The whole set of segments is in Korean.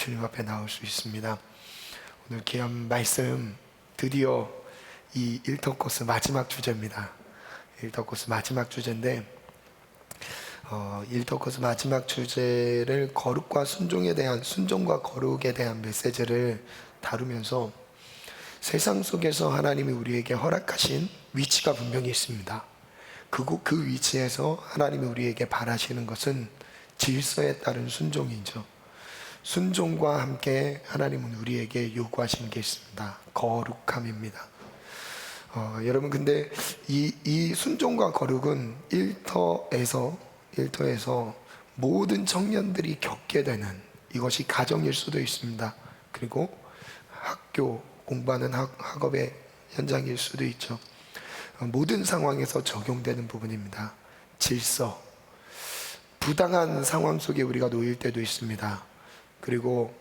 주님 앞에 나올 수 있습니다. 오늘 귀한 말씀, 드디어 이 일터코스 마지막 주제입니다. 일터코스 마지막 주제인데, 일터코스 마지막 주제를 거룩과 순종에 대한, 순종과 거룩에 대한 메시지를 다루면서 세상 속에서 하나님이 우리에게 허락하신 위치가 분명히 있습니다. 그 위치에서 하나님이 우리에게 바라시는 것은 질서에 따른 순종이죠. 순종과 함께 하나님은 우리에게 요구하시는 게 있습니다. 거룩함입니다. 여러분, 근데 이 순종과 거룩은 일터에서 모든 청년들이 겪게 되는, 이것이 가정일 수도 있습니다. 그리고 학교, 공부하는 학업의 현장일 수도 있죠. 모든 상황에서 적용되는 부분입니다. 질서, 부당한 상황 속에 우리가 놓일 때도 있습니다. 그리고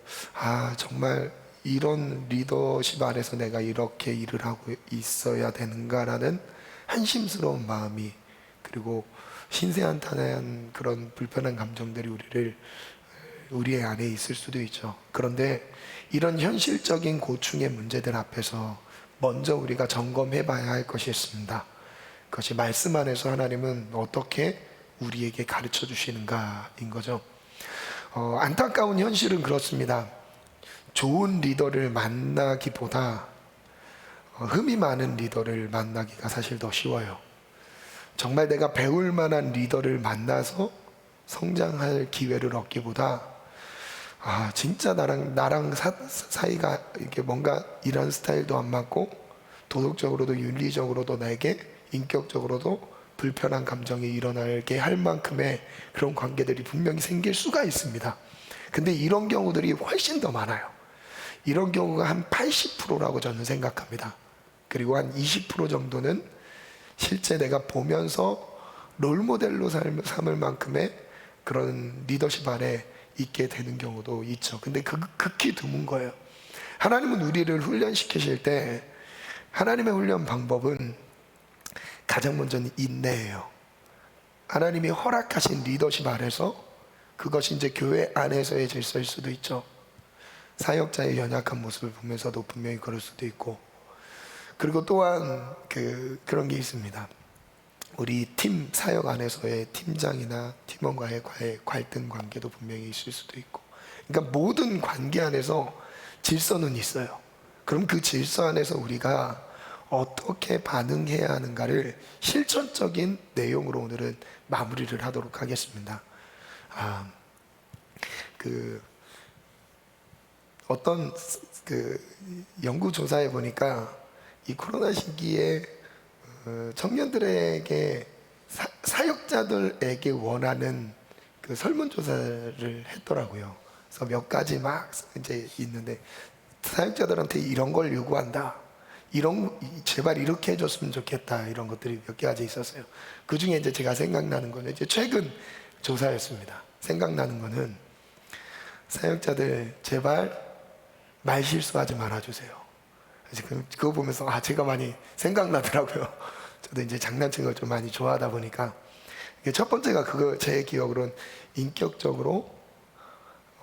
정말 이런 리더십 안에서 내가 이렇게 일을 하고 있어야 되는가라는 한심스러운 마음이, 그리고 신세한탄한 그런 불편한 감정들이 우리의 안에 있을 수도 있죠. 그런데 이런 현실적인 고충의 문제들 앞에서 먼저 우리가 점검해 봐야 할 것이 있습니다. 그것이 말씀 안에서 하나님은 어떻게 우리에게 가르쳐 주시는가인 거죠. 안타까운 현실은 그렇습니다. 좋은 리더를 만나기보다 흠이 많은 리더를 만나기가 사실 더 쉬워요. 정말 내가 배울 만한 리더를 만나서 성장할 기회를 얻기보다 진짜 나랑 사이가 이렇게 뭔가 이런 스타일도 안 맞고, 도덕적으로도 윤리적으로도 내게 인격적으로도 불편한 감정이 일어나게 할 만큼의 그런 관계들이 분명히 생길 수가 있습니다. 근데 이런 경우들이 훨씬 더 많아요. 이런 경우가 한 80%라고 저는 생각합니다. 그리고 한 20% 정도는 실제 내가 보면서 롤모델로 삼을 만큼의 그런 리더십 안에 있게 되는 경우도 있죠. 근데 극히 드문 거예요. 하나님은 우리를 훈련시키실 때 하나님의 훈련 방법은 가장 먼저는 인내예요. 하나님이 허락하신 리더십 아래서, 그것이 이제 교회 안에서의 질서일 수도 있죠. 사역자의 연약한 모습을 보면서도 분명히 그럴 수도 있고, 그리고 또한 그런 게 있습니다. 우리 팀 사역 안에서의 팀장이나 팀원과의 갈등 관계도 분명히 있을 수도 있고, 그러니까 모든 관계 안에서 질서는 있어요. 그럼 그 질서 안에서 우리가 어떻게 반응해야 하는가를 실천적인 내용으로 오늘은 마무리를 하도록 하겠습니다. 어떤 연구 조사에 보니까 이 코로나 시기에 청년들에게 사역자들에게 원하는 그 설문조사를 했더라고요. 그래서 몇 가지 막 이제 있는데, 사역자들한테 이런 걸 요구한다, 제발 이렇게 해줬으면 좋겠다, 이런 것들이 몇 가지 있었어요. 그 중에 이제 제가 생각나는 거는 이제 최근 조사였습니다. 생각나는 거는, 사역자들 제발 말 실수하지 말아주세요. 그거 보면서 제가 많이 생각나더라고요. 저도 이제 장난치는 걸 좀 많이 좋아하다 보니까. 첫 번째가 제 기억으로는 인격적으로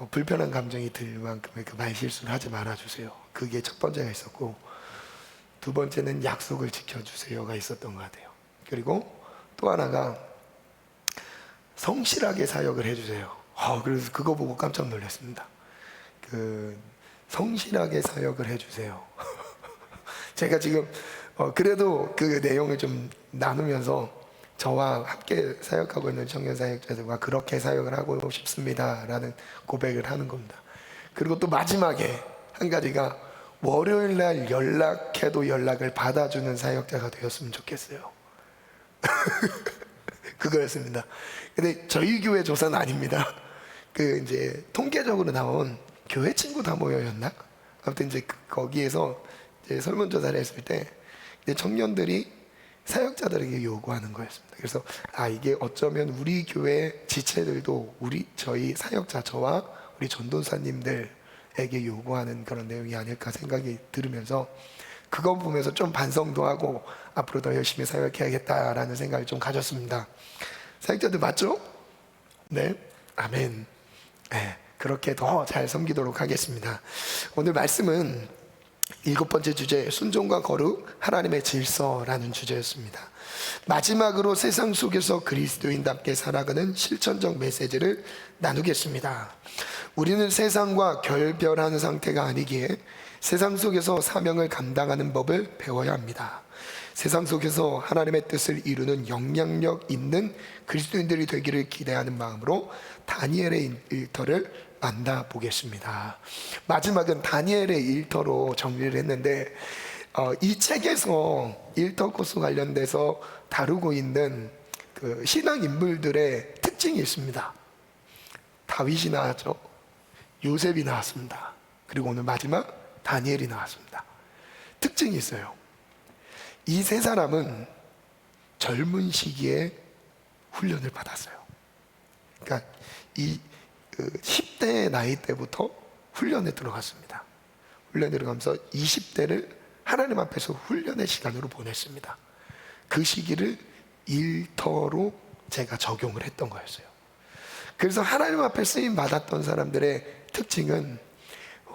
불편한 감정이 들 만큼의 그 말 실수를 하지 말아주세요. 그게 첫 번째가 있었고, 두 번째는 약속을 지켜주세요가 있었던 것 같아요. 그리고 또 하나가 성실하게 사역을 해주세요. 그래서 그거 보고 깜짝 놀랐습니다. 성실하게 사역을 해주세요. 제가 지금 그래도 그 내용을 좀 나누면서 저와 함께 사역하고 있는 청년 사역자들과 그렇게 사역을 하고 싶습니다 라는 고백을 하는 겁니다. 그리고 또 마지막에 한 가지가, 월요일 날 연락해도 연락을 받아주는 사역자가 되었으면 좋겠어요. 그거였습니다. 근데 저희 교회 조사는 아닙니다. 이제 통계적으로 나온 교회 친구 다 모여였나? 아무튼 이제 거기에서 이제 설문조사를 했을 때 이제 청년들이 사역자들에게 요구하는 거였습니다. 그래서 이게 어쩌면 우리 교회 지체들도 저희 사역자, 저와 우리 전도사님들에게 요구하는 그런 내용이 아닐까 생각이 들으면서, 그거 보면서 좀 반성도 하고 앞으로 더 열심히 사역해야겠다라는 생각을 좀 가졌습니다. 사역자들 맞죠? 네, 아멘. 네. 그렇게 더 잘 섬기도록 하겠습니다. 오늘 말씀은 7번째 주제, 순종과 거룩, 하나님의 질서라는 주제였습니다. 마지막으로 세상 속에서 그리스도인답게 살아가는 실천적 메시지를 나누겠습니다. 우리는 세상과 결별한 상태가 아니기에 세상 속에서 사명을 감당하는 법을 배워야 합니다. 세상 속에서 하나님의 뜻을 이루는 영향력 있는 그리스도인들이 되기를 기대하는 마음으로 다니엘의 일터를 만나보겠습니다. 마지막은 다니엘의 일터로 정리를 했는데 이 책에서 일터 코스 관련돼서 다루고 있는 그 신앙 인물들의 특징이 있습니다. 다윗이 나왔죠. 요셉이 나왔습니다. 그리고 오늘 마지막 다니엘이 나왔습니다. 특징이 있어요. 이 세 사람은 젊은 시기에 훈련을 받았어요. 그러니까 이 10대 나이 때부터 훈련에 들어갔습니다. 훈련에 들어가면서 20대를 하나님 앞에서 훈련의 시간으로 보냈습니다. 그 시기를 일터로 제가 적용을 했던 거였어요. 그래서 하나님 앞에 쓰임 받았던 사람들의 특징은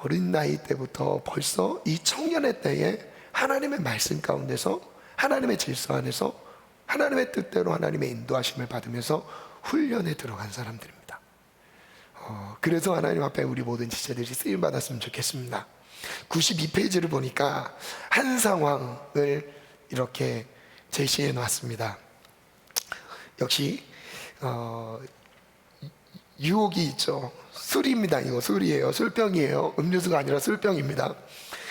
어린 나이 때부터 벌써 이 청년의 때에 하나님의 말씀 가운데서 하나님의 질서 안에서 하나님의 뜻대로 하나님의 인도하심을 받으면서 훈련에 들어간 사람들입니다. 그래서 하나님 앞에 우리 모든 지체들이 쓰임 받았으면 좋겠습니다. 92페이지를 보니까 한 상황을 이렇게 제시해 놨습니다. 역시 유혹이 있죠. 술입니다. 이거 술이에요. 술병이에요. 음료수가 아니라 술병입니다.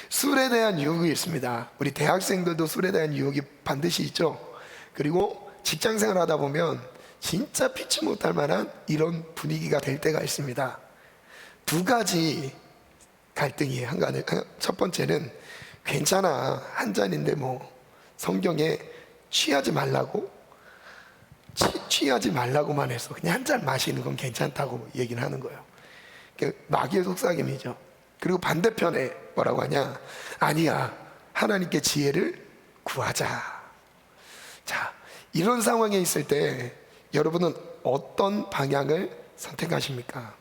술에 대한 유혹이 있습니다. 우리 대학생들도 술에 대한 유혹이 반드시 있죠. 그리고 직장생활 하다 보면 진짜 피치 못할 만한 이런 분위기가 될 때가 있습니다. 두 가지 갈등이에요. 첫 번째는 괜찮아, 한 잔인데 뭐 성경에 취하지 말라고 취하지 말라고만 해서 그냥 한 잔 마시는 건 괜찮다고 얘기를 하는 거예요. 마귀의 속삭임이죠. 그리고 반대편에 뭐라고 하냐, 아니야, 하나님께 지혜를 구하자. 자, 이런 상황에 있을 때 여러분은 어떤 방향을 선택하십니까?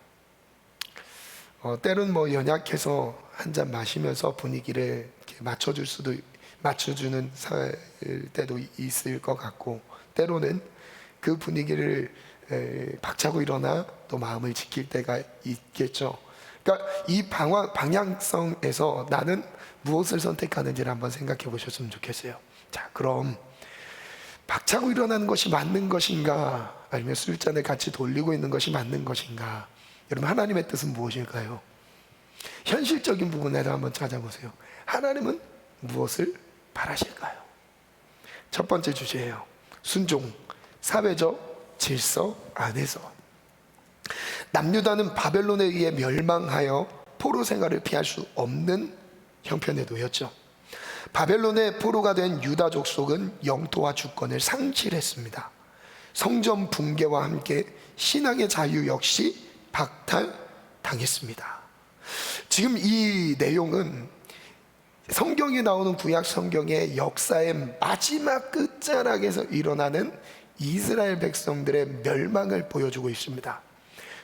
때론 뭐 연약해서 한 잔 마시면서 분위기를 이렇게 맞춰주는 때도 있을 것 같고, 때로는 그 분위기를 박차고 일어나 또 마음을 지킬 때가 있겠죠. 그러니까 이 방향성에서 나는 무엇을 선택하는지를 한번 생각해 보셨으면 좋겠어요. 자, 그럼 박차고 일어나는 것이 맞는 것인가, 아니면 술잔을 같이 돌리고 있는 것이 맞는 것인가? 여러분, 하나님의 뜻은 무엇일까요? 현실적인 부분에서 한번 찾아보세요. 하나님은 무엇을 바라실까요? 첫 번째 주제예요. 순종, 사회적 질서 안에서. 남유다는 바벨론에 의해 멸망하여 포로 생활을 피할 수 없는 형편에 놓였죠. 바벨론의 포로가 된 유다 족속은 영토와 주권을 상실했습니다. 성전 붕괴와 함께 신앙의 자유 역시 박탈당했습니다. 지금 이 내용은 성경에 나오는 구약 성경의 역사의 마지막 끝자락에서 일어나는 이스라엘 백성들의 멸망을 보여주고 있습니다.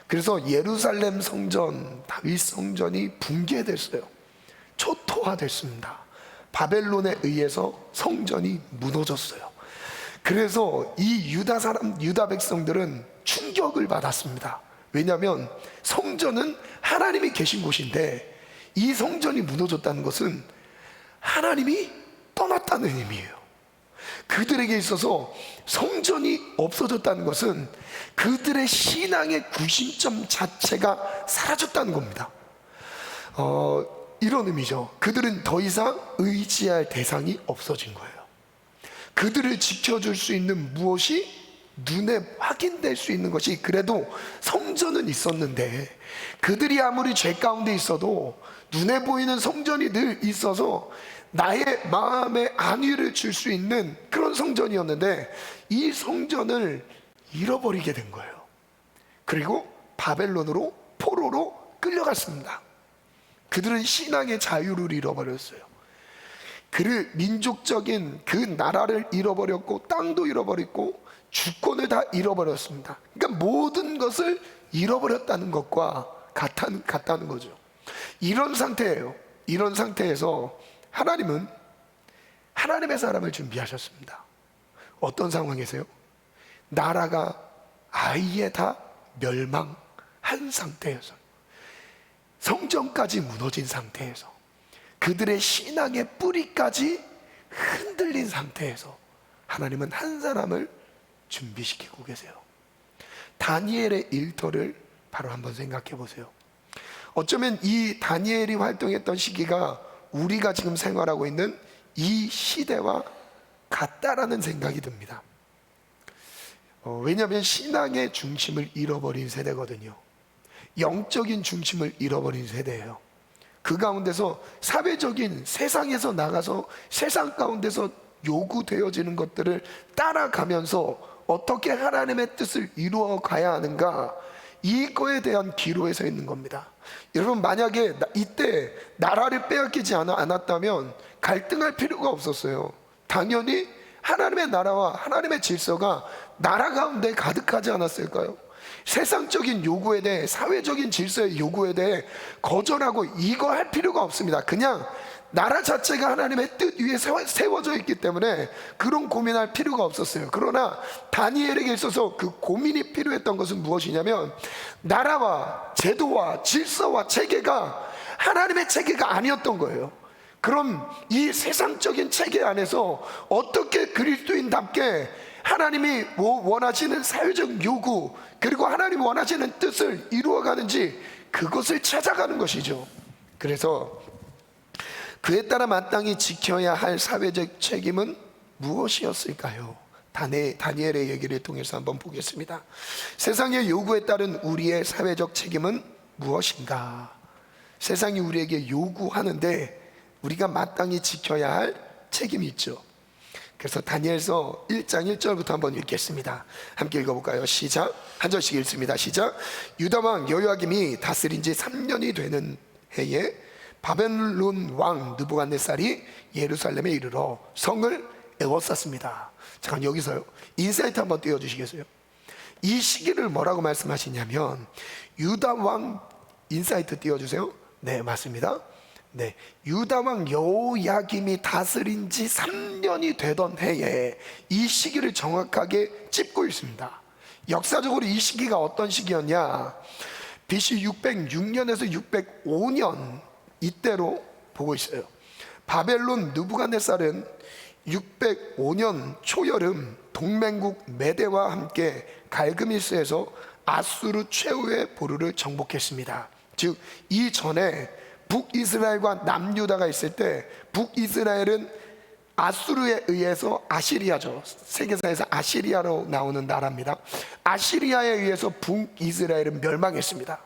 그래서 예루살렘 성전, 다윗 성전이 붕괴됐어요. 초토화됐습니다. 바벨론에 의해서 성전이 무너졌어요. 그래서 이 유다 백성들은 충격을 받았습니다. 왜냐하면 성전은 하나님이 계신 곳인데 이 성전이 무너졌다는 것은 하나님이 떠났다는 의미예요. 그들에게 있어서 성전이 없어졌다는 것은 그들의 신앙의 구심점 자체가 사라졌다는 겁니다. 이런 의미죠. 그들은 더 이상 의지할 대상이 없어진 거예요. 그들을 지켜줄 수 있는 무엇이 눈에 확인될 수 있는 것이 그래도 성전은 있었는데, 그들이 아무리 죄 가운데 있어도 눈에 보이는 성전이 늘 있어서 나의 마음에 안위를 줄 수 있는 그런 성전이었는데 이 성전을 잃어버리게 된 거예요. 그리고 바벨론으로 포로로 끌려갔습니다. 그들은 신앙의 자유를 잃어버렸어요. 그를 민족적인 그 나라를 잃어버렸고 땅도 잃어버렸고 주권을 다 잃어버렸습니다. 그러니까 모든 것을 잃어버렸다는 것과 같다는 거죠. 이런 상태예요. 이런 상태에서 하나님은 하나님의 사람을 준비하셨습니다. 어떤 상황에서요? 나라가 아예 다 멸망한 상태에서, 성전까지 무너진 상태에서, 그들의 신앙의 뿌리까지 흔들린 상태에서 하나님은 한 사람을 준비시키고 계세요. 다니엘의 일터를 바로 한번 생각해 보세요. 어쩌면 이 다니엘이 활동했던 시기가 우리가 지금 생활하고 있는 이 시대와 같다라는 생각이 듭니다. 왜냐하면 신앙의 중심을 잃어버린 세대거든요. 영적인 중심을 잃어버린 세대예요. 그 가운데서 사회적인, 세상에서 나가서 세상 가운데서 요구되어지는 것들을 따라가면서 어떻게 하나님의 뜻을 이루어 가야 하는가, 이거에 대한 기로에 서 있는 겁니다. 여러분, 만약에 이때 나라를 빼앗기지 않았다면 갈등할 필요가 없었어요. 당연히 하나님의 나라와 하나님의 질서가 나라 가운데 가득하지 않았을까요? 세상적인 요구에 대해, 사회적인 질서의 요구에 대해 거절하고 이거 할 필요가 없습니다. 그냥 나라 자체가 하나님의 뜻 위에 세워져 있기 때문에 그런 고민할 필요가 없었어요. 그러나 다니엘에게 있어서 그 고민이 필요했던 것은 무엇이냐면, 나라와 제도와 질서와 체계가 하나님의 체계가 아니었던 거예요. 그럼 이 세상적인 체계 안에서 어떻게 그리스도인답게 하나님이 원하시는 사회적 요구, 그리고 하나님이 원하시는 뜻을 이루어가는지, 그것을 찾아가는 것이죠. 그래서 그에 따라 마땅히 지켜야 할 사회적 책임은 무엇이었을까요? 다니엘의 얘기를 통해서 한번 보겠습니다. 세상의 요구에 따른 우리의 사회적 책임은 무엇인가? 세상이 우리에게 요구하는데 우리가 마땅히 지켜야 할 책임이 있죠. 그래서 다니엘서 1장 1절부터 한번 읽겠습니다. 함께 읽어볼까요? 시작. 한 절씩 읽습니다. 시작. 유다왕 여호야김이 다스린 지 3년이 되는 해에 바벨론 왕 느부갓네살이 예루살렘에 이르러 성을 에워쌌습니다. 잠깐 여기서요, 인사이트 한번 띄워주시겠어요? 이 시기를 뭐라고 말씀하시냐면, 유다 왕, 인사이트 띄워주세요. 네, 맞습니다. 네, 유다 왕 여호야김이 다스린 지 3년이 되던 해에 이 시기를 정확하게 짚고 있습니다. 역사적으로 이 시기가 어떤 시기였냐? BC 606년에서 605년 이때로 보고 있어요. 바벨론 느부갓네살은 605년 초여름 동맹국 메대와 함께 갈그미스에서 아수르 최후의 보루를 정복했습니다. 즉, 이전에 북이스라엘과 남유다가 있을 때, 북이스라엘은 아수르에 의해서, 아시리아죠, 세계사에서 아시리아로 나오는 나라입니다. 아시리아에 의해서 북이스라엘은 멸망했습니다.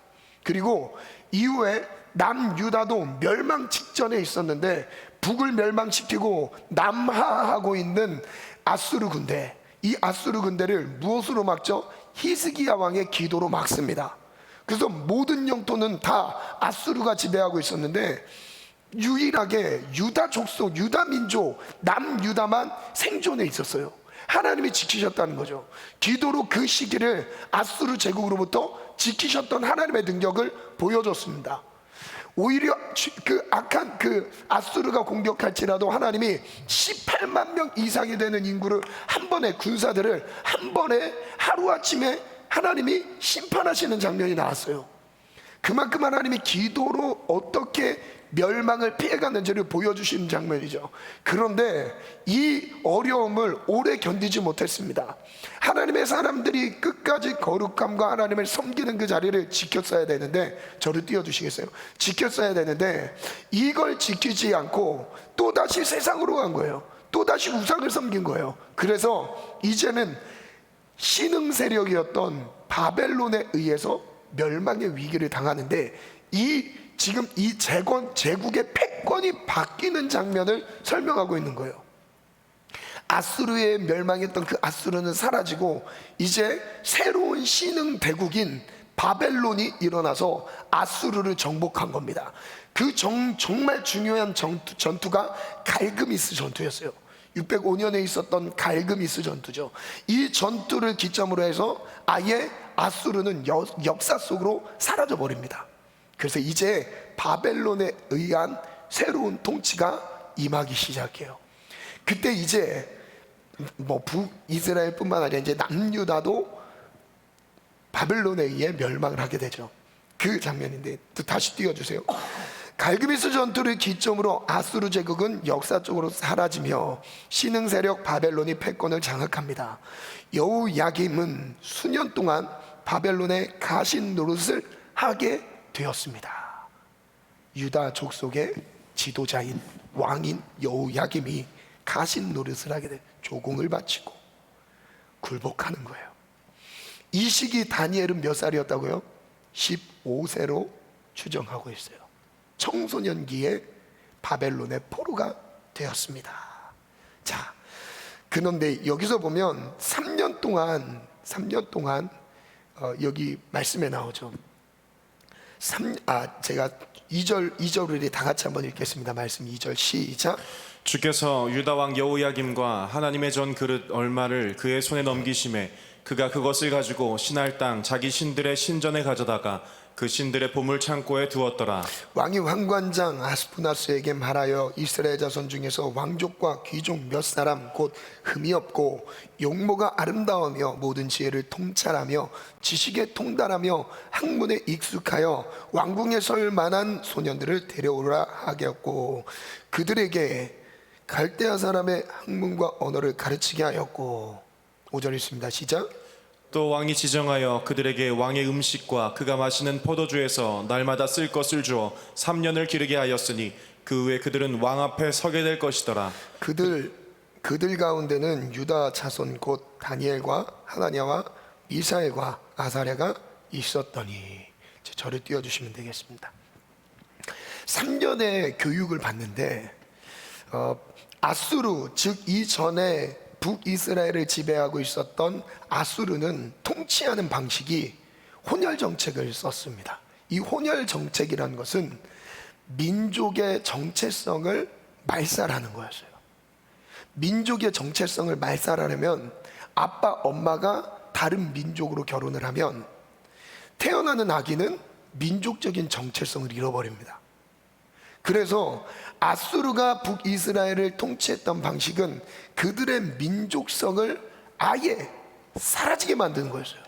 그리고 이후에 남유다도 멸망 직전에 있었는데, 북을 멸망시키고 남하하고 있는 아수르 군대, 이 아수르 군대를 무엇으로 막죠? 히스기야 왕의 기도로 막습니다. 그래서 모든 영토는 다 아수르가 지배하고 있었는데, 유일하게 유다 족속, 유다 민족, 남유다만 생존해 있었어요. 하나님이 지키셨다는 거죠. 기도로 그 시기를 아수르 제국으로부터 지키셨던 하나님의 능력을 보여줬습니다. 오히려 그 악한 그 아수르가 공격할지라도 하나님이 18만 명 이상이 되는 인구를 한 번에, 군사들을 한 번에 하루아침에 하나님이 심판하시는 장면이 나왔어요. 그만큼 하나님이 기도로 어떻게 멸망을 피해갔는지를 보여주시는 장면이죠. 그런데 이 어려움을 오래 견디지 못했습니다. 하나님의 사람들이 끝까지 거룩함과 하나님을 섬기는 그 자리를 지켰어야 되는데, 저를 띄워주시겠어요? 지켰어야 되는데 이걸 지키지 않고 또다시 세상으로 간 거예요. 또다시 우상을 섬긴 거예요. 그래서 이제는 신흥 세력이었던 바벨론에 의해서 멸망의 위기를 당하는데, 지금 이 제국의 패권이 바뀌는 장면을 설명하고 있는 거예요. 아수르에 멸망했던 그 아수르는 사라지고 이제 새로운 신흥 대국인 바벨론이 일어나서 아수르를 정복한 겁니다. 그 정말 중요한 전투가 갈그미스 전투였어요. 605년에 있었던 갈그미스 전투죠. 이 전투를 기점으로 해서 아예 아수르는 역사 속으로 사라져 버립니다. 그래서 이제 바벨론에 의한 새로운 통치가 임하기 시작해요. 그때 이제 뭐 북이스라엘뿐만 아니라 이제 남유다도 바벨론에 의해 멸망을 하게 되죠. 그 장면인데 또 다시 띄워주세요. 갈그미스 전투를 기점으로 아수르 제국은 역사적으로 사라지며 신흥 세력 바벨론이 패권을 장악합니다. 여호야김은 수년 동안 바벨론의 가신 노릇을 하게 되었습니다. 유다 족속의 지도자인 왕인 여호야김이 가신 노릇을 하게 돼 조공을 바치고 굴복하는 거예요. 이 시기 다니엘은 몇 살이었다고요? 15세로 추정하고 있어요. 청소년기에 바벨론의 포로가 되었습니다. 자, 그런데 여기서 보면 3년 동안 여기 말씀에 나오죠. 제가 2절을 다 같이 한번 읽겠습니다. 말씀 2절 시작. 주께서 유다 왕 여호야김과 하나님의 전 그릇 얼마를 그의 손에 넘기심에 그가 그것을 가지고 신할 땅 자기 신들의 신전에 가져다가 그 신들의 보물 창고에 두었더라. 왕이 환관장 아스푸나스에게 말하여 이스라엘 자손 중에서 왕족과 귀족 몇 사람 곧 흠이 없고 용모가 아름다우며 모든 지혜를 통찰하며 지식에 통달하며 학문에 익숙하여 왕궁에 설 만한 소년들을 데려오라 하겠고 그들에게 갈대아 사람의 학문과 언어를 가르치게 하였고 5절 있습니다. 시작. 또 왕이 지정하여 그들에게 왕의 음식과 그가 마시는 포도주에서 날마다 쓸 것을 주어 3년을 기르게 하였으니 그 후에 그들은 왕 앞에 서게 될 것이더라. 그들 가운데는 유다 자손 곧 다니엘과 하나냐와 미사엘과 아사랴가 있었더니 저를 띄워주시면 되겠습니다. 3년의 교육을 받는데 아수르 즉 이전에 북이스라엘을 지배하고 있었던 아수르는 통치하는 방식이 혼혈 정책을 썼습니다. 이 혼혈 정책이라는 것은 민족의 정체성을 말살하는 거였어요. 민족의 정체성을 말살하려면 아빠 엄마가 다른 민족으로 결혼을 하면 태어나는 아기는 민족적인 정체성을 잃어버립니다. 그래서 아수르가 북이스라엘을 통치했던 방식은 그들의 민족성을 아예 사라지게 만드는 거였어요.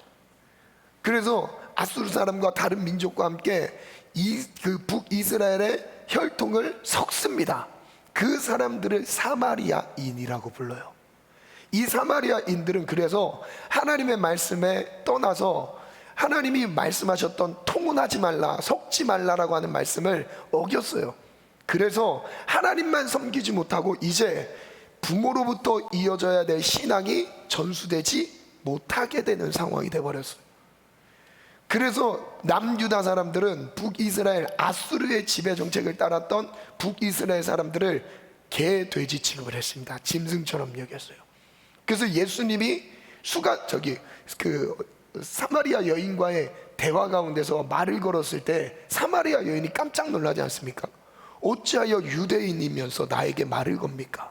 그래서 아수르 사람과 다른 민족과 함께 그 북이스라엘의 혈통을 섞습니다. 그 사람들을 사마리아인이라고 불러요. 이 사마리아인들은 그래서 하나님의 말씀에 떠나서 하나님이 말씀하셨던 통혼하지 말라, 섞지 말라라고 하는 말씀을 어겼어요. 그래서 하나님만 섬기지 못하고 이제 부모로부터 이어져야 될 신앙이 전수되지 못하게 되는 상황이 되어버렸어요. 그래서 남유다 사람들은 북이스라엘 아수르의 지배 정책을 따랐던 북이스라엘 사람들을 개, 돼지 취급을 했습니다. 짐승처럼 여겼어요. 그래서 예수님이 사마리아 여인과의 대화 가운데서 말을 걸었을 때 사마리아 여인이 깜짝 놀라지 않습니까? 어찌하여 유대인이면서 나에게 말을 겁니까?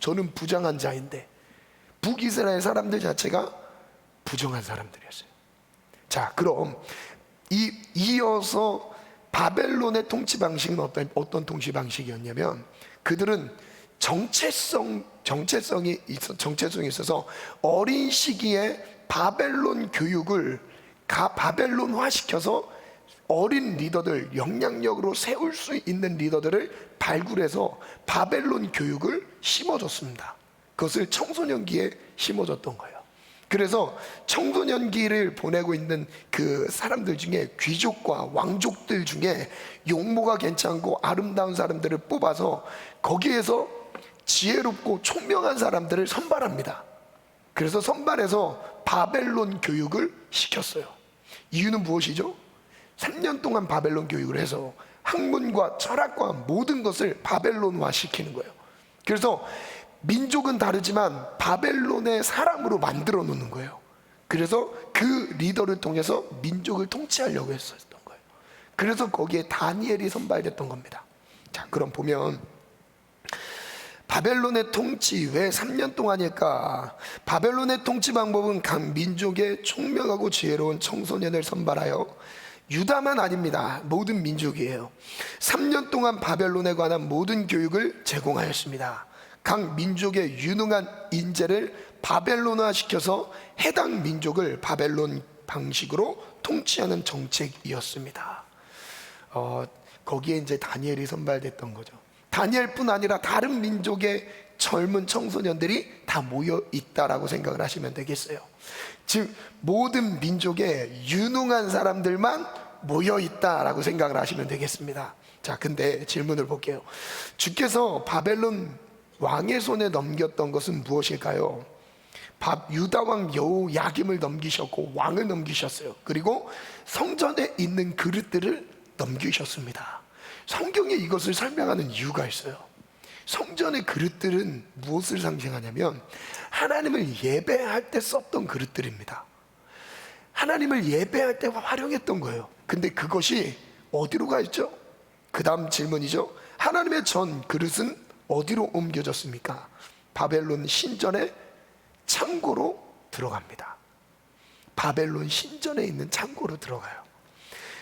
저는 부정한 자인데. 북이스라엘 사람들 자체가 부정한 사람들이었어요. 자, 그럼 이어서 바벨론의 통치 방식은 어떤 통치 방식이었냐면 그들은 정체성이 있어서 어린 시기에 바벨론 교육을 바벨론화 시켜서 어린 리더들, 영향력으로 세울 수 있는 리더들을 발굴해서 바벨론 교육을 심어줬습니다. 그것을 청소년기에 심어줬던 거예요. 그래서 청소년기를 보내고 있는 그 사람들 중에 귀족과 왕족들 중에 용모가 괜찮고 아름다운 사람들을 뽑아서 거기에서 지혜롭고 총명한 사람들을 선발합니다. 그래서 선발해서 바벨론 교육을 시켰어요. 이유는 무엇이죠? 3년 동안 바벨론 교육을 해서 학문과 철학과 모든 것을 바벨론화 시키는 거예요. 그래서 민족은 다르지만 바벨론의 사람으로 만들어 놓는 거예요. 그래서 그 리더를 통해서 민족을 통치하려고 했었던 거예요. 그래서 거기에 다니엘이 선발됐던 겁니다. 자, 그럼 보면 바벨론의 통치 왜 3년 동안일까? 바벨론의 통치 방법은 각 민족의 총명하고 지혜로운 청소년을 선발하여 유다만 아닙니다. 모든 민족이에요. 3년 동안 바벨론에 관한 모든 교육을 제공하였습니다. 각 민족의 유능한 인재를 바벨론화 시켜서 해당 민족을 바벨론 방식으로 통치하는 정책이었습니다. 거기에 이제 다니엘이 선발됐던 거죠. 다니엘뿐 아니라 다른 민족의 젊은 청소년들이 다 모여 있다라고 생각을 하시면 되겠어요. 즉 모든 민족의 유능한 사람들만 모여 있다라고 생각을 하시면 되겠습니다. 자, 근데 질문을 볼게요. 주께서 바벨론 왕의 손에 넘겼던 것은 무엇일까요? 유다 왕 여호야김을 넘기셨고 왕을 넘기셨어요. 그리고 성전에 있는 그릇들을 넘기셨습니다. 성경에 이것을 설명하는 이유가 있어요. 성전의 그릇들은 무엇을 상징하냐면 하나님을 예배할 때 썼던 그릇들입니다. 하나님을 예배할 때 활용했던 거예요. 근데 그것이 어디로 가 있죠? 그 다음 질문이죠. 하나님의 전 그릇은 어디로 옮겨졌습니까? 바벨론 신전의 창고로 들어갑니다. 바벨론 신전에 있는 창고로 들어가요.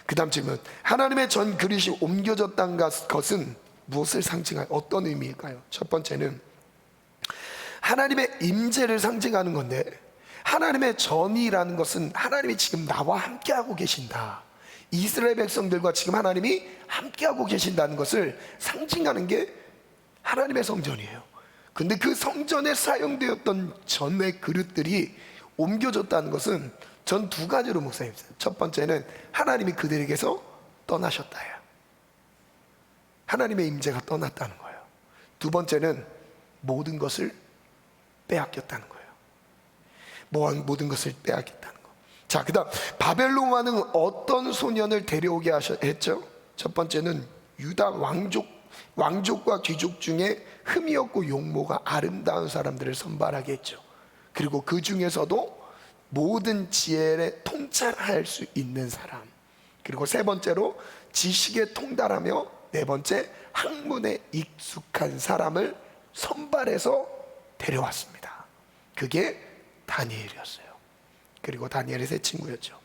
그 다음 질문, 하나님의 전 그릇이 옮겨졌다는 것은 무엇을 상징하여 어떤 의미일까요? 첫 번째는 하나님의 임재를 상징하는 건데, 하나님의 전이라는 것은 하나님이 지금 나와 함께하고 계신다, 이스라엘 백성들과 지금 하나님이 함께하고 계신다는 것을 상징하는 게 하나님의 성전이에요. 근데 그 성전에 사용되었던 전의 그릇들이 옮겨졌다는 것은 전 두 가지로 묵상했어요. 첫 번째는 하나님이 그들에게서 떠나셨다예요. 하나님의 임재가 떠났다는 거예요. 두 번째는 모든 것을 빼앗겼다는 거예요. 모든 것을 빼앗겼다는 거. 자, 그 다음 바벨론 왕은 어떤 소년을 데려오게 했죠? 첫 번째는 유다 왕족과 귀족 중에 흠이 없고 용모가 아름다운 사람들을 선발하게 했죠. 그리고 그 중에서도 모든 지혜를 통찰할 수 있는 사람, 그리고 세 번째로 지식에 통달하며 네 번째 학문에 익숙한 사람을 선발해서 데려왔습니다. 그게 다니엘이었어요. 그리고 다니엘의 세 친구였죠.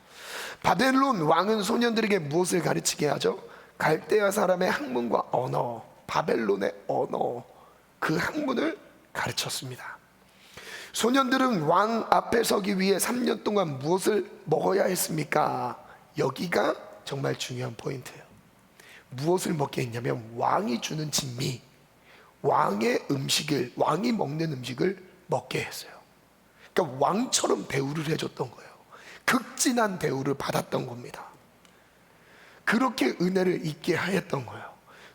바벨론 왕은 소년들에게 무엇을 가르치게 하죠? 갈대아 사람의 학문과 언어, 바벨론의 언어, 그 학문을 가르쳤습니다. 소년들은 왕 앞에 서기 위해 3년 동안 무엇을 먹어야 했습니까? 여기가 정말 중요한 포인트예요. 무엇을 먹게 했냐면 왕이 주는 진미, 왕의 음식을, 왕이 먹는 음식을 먹게 했어요. 그러니까 왕처럼 대우를 해줬던 거예요. 극진한 대우를 받았던 겁니다. 그렇게 은혜를 잊게 하였던 거예요.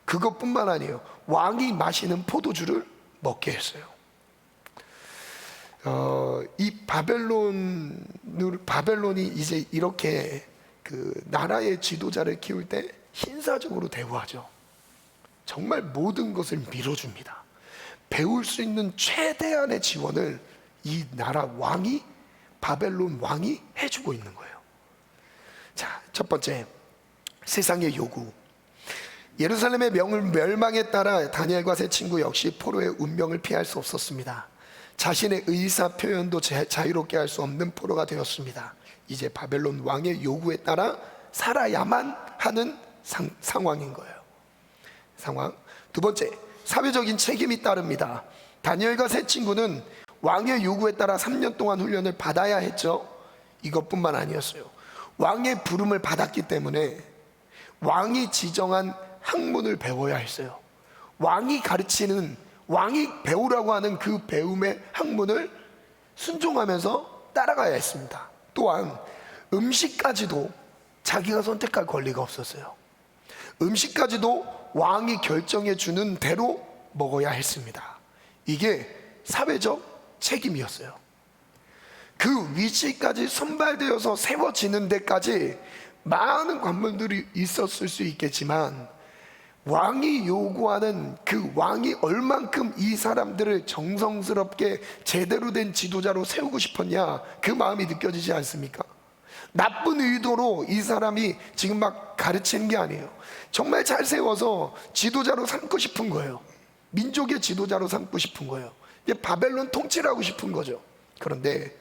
그것뿐만 아니에요. 왕이 마시는 포도주를 먹게 했어요. 이 바벨론이 이제 이렇게 그 나라의 지도자를 키울 때 신사적으로 대우하죠. 정말 모든 것을 밀어줍니다. 배울 수 있는 최대한의 지원을 이 나라 왕이, 바벨론 왕이 해주고 있는 거예요. 자, 첫 번째, 세상의 요구. 예루살렘의 멸망에 따라 다니엘과 세 친구 역시 포로의 운명을 피할 수 없었습니다. 자신의 의사 표현도 자유롭게 할 수 없는 포로가 되었습니다. 이제 바벨론 왕의 요구에 따라 살아야만 하는 상황인 거예요. 상황. 두 번째, 사회적인 책임이 따릅니다. 다니엘과 세 친구는 왕의 요구에 따라 3년 동안 훈련을 받아야 했죠. 이것뿐만 아니었어요. 왕의 부름을 받았기 때문에 왕이 지정한 학문을 배워야 했어요. 왕이 가르치는, 왕이 배우라고 하는 그 배움의 학문을 순종하면서 따라가야 했습니다. 또한 음식까지도 자기가 선택할 권리가 없었어요. 음식까지도 왕이 결정해 주는 대로 먹어야 했습니다. 이게 사회적 책임이었어요. 그 위치까지 선발되어서 세워지는 데까지 많은 관문들이 있었을 수 있겠지만 왕이 요구하는 그 왕이 얼만큼 이 사람들을 정성스럽게 제대로 된 지도자로 세우고 싶었냐, 그 마음이 느껴지지 않습니까? 나쁜 의도로 이 사람이 지금 막 가르치는 게 아니에요. 정말 잘 세워서 지도자로 삼고 싶은 거예요. 민족의 지도자로 삼고 싶은 거예요. 바벨론 통치를 하고 싶은 거죠. 그런데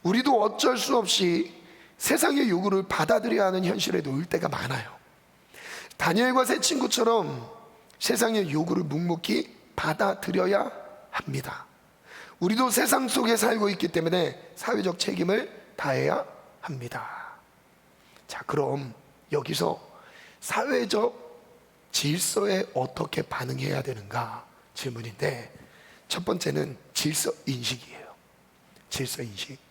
우리도 어쩔 수 없이 세상의 요구를 받아들여야 하는 현실에 놓일 때가 많아요. 다니엘과 세 친구처럼 세상의 요구를 묵묵히 받아들여야 합니다. 우리도 세상 속에 살고 있기 때문에 사회적 책임을 다해야 합니다. 자, 그럼 여기서 사회적 질서에 어떻게 반응해야 되는가 질문인데, 첫 번째는 질서 인식이에요. 질서 인식.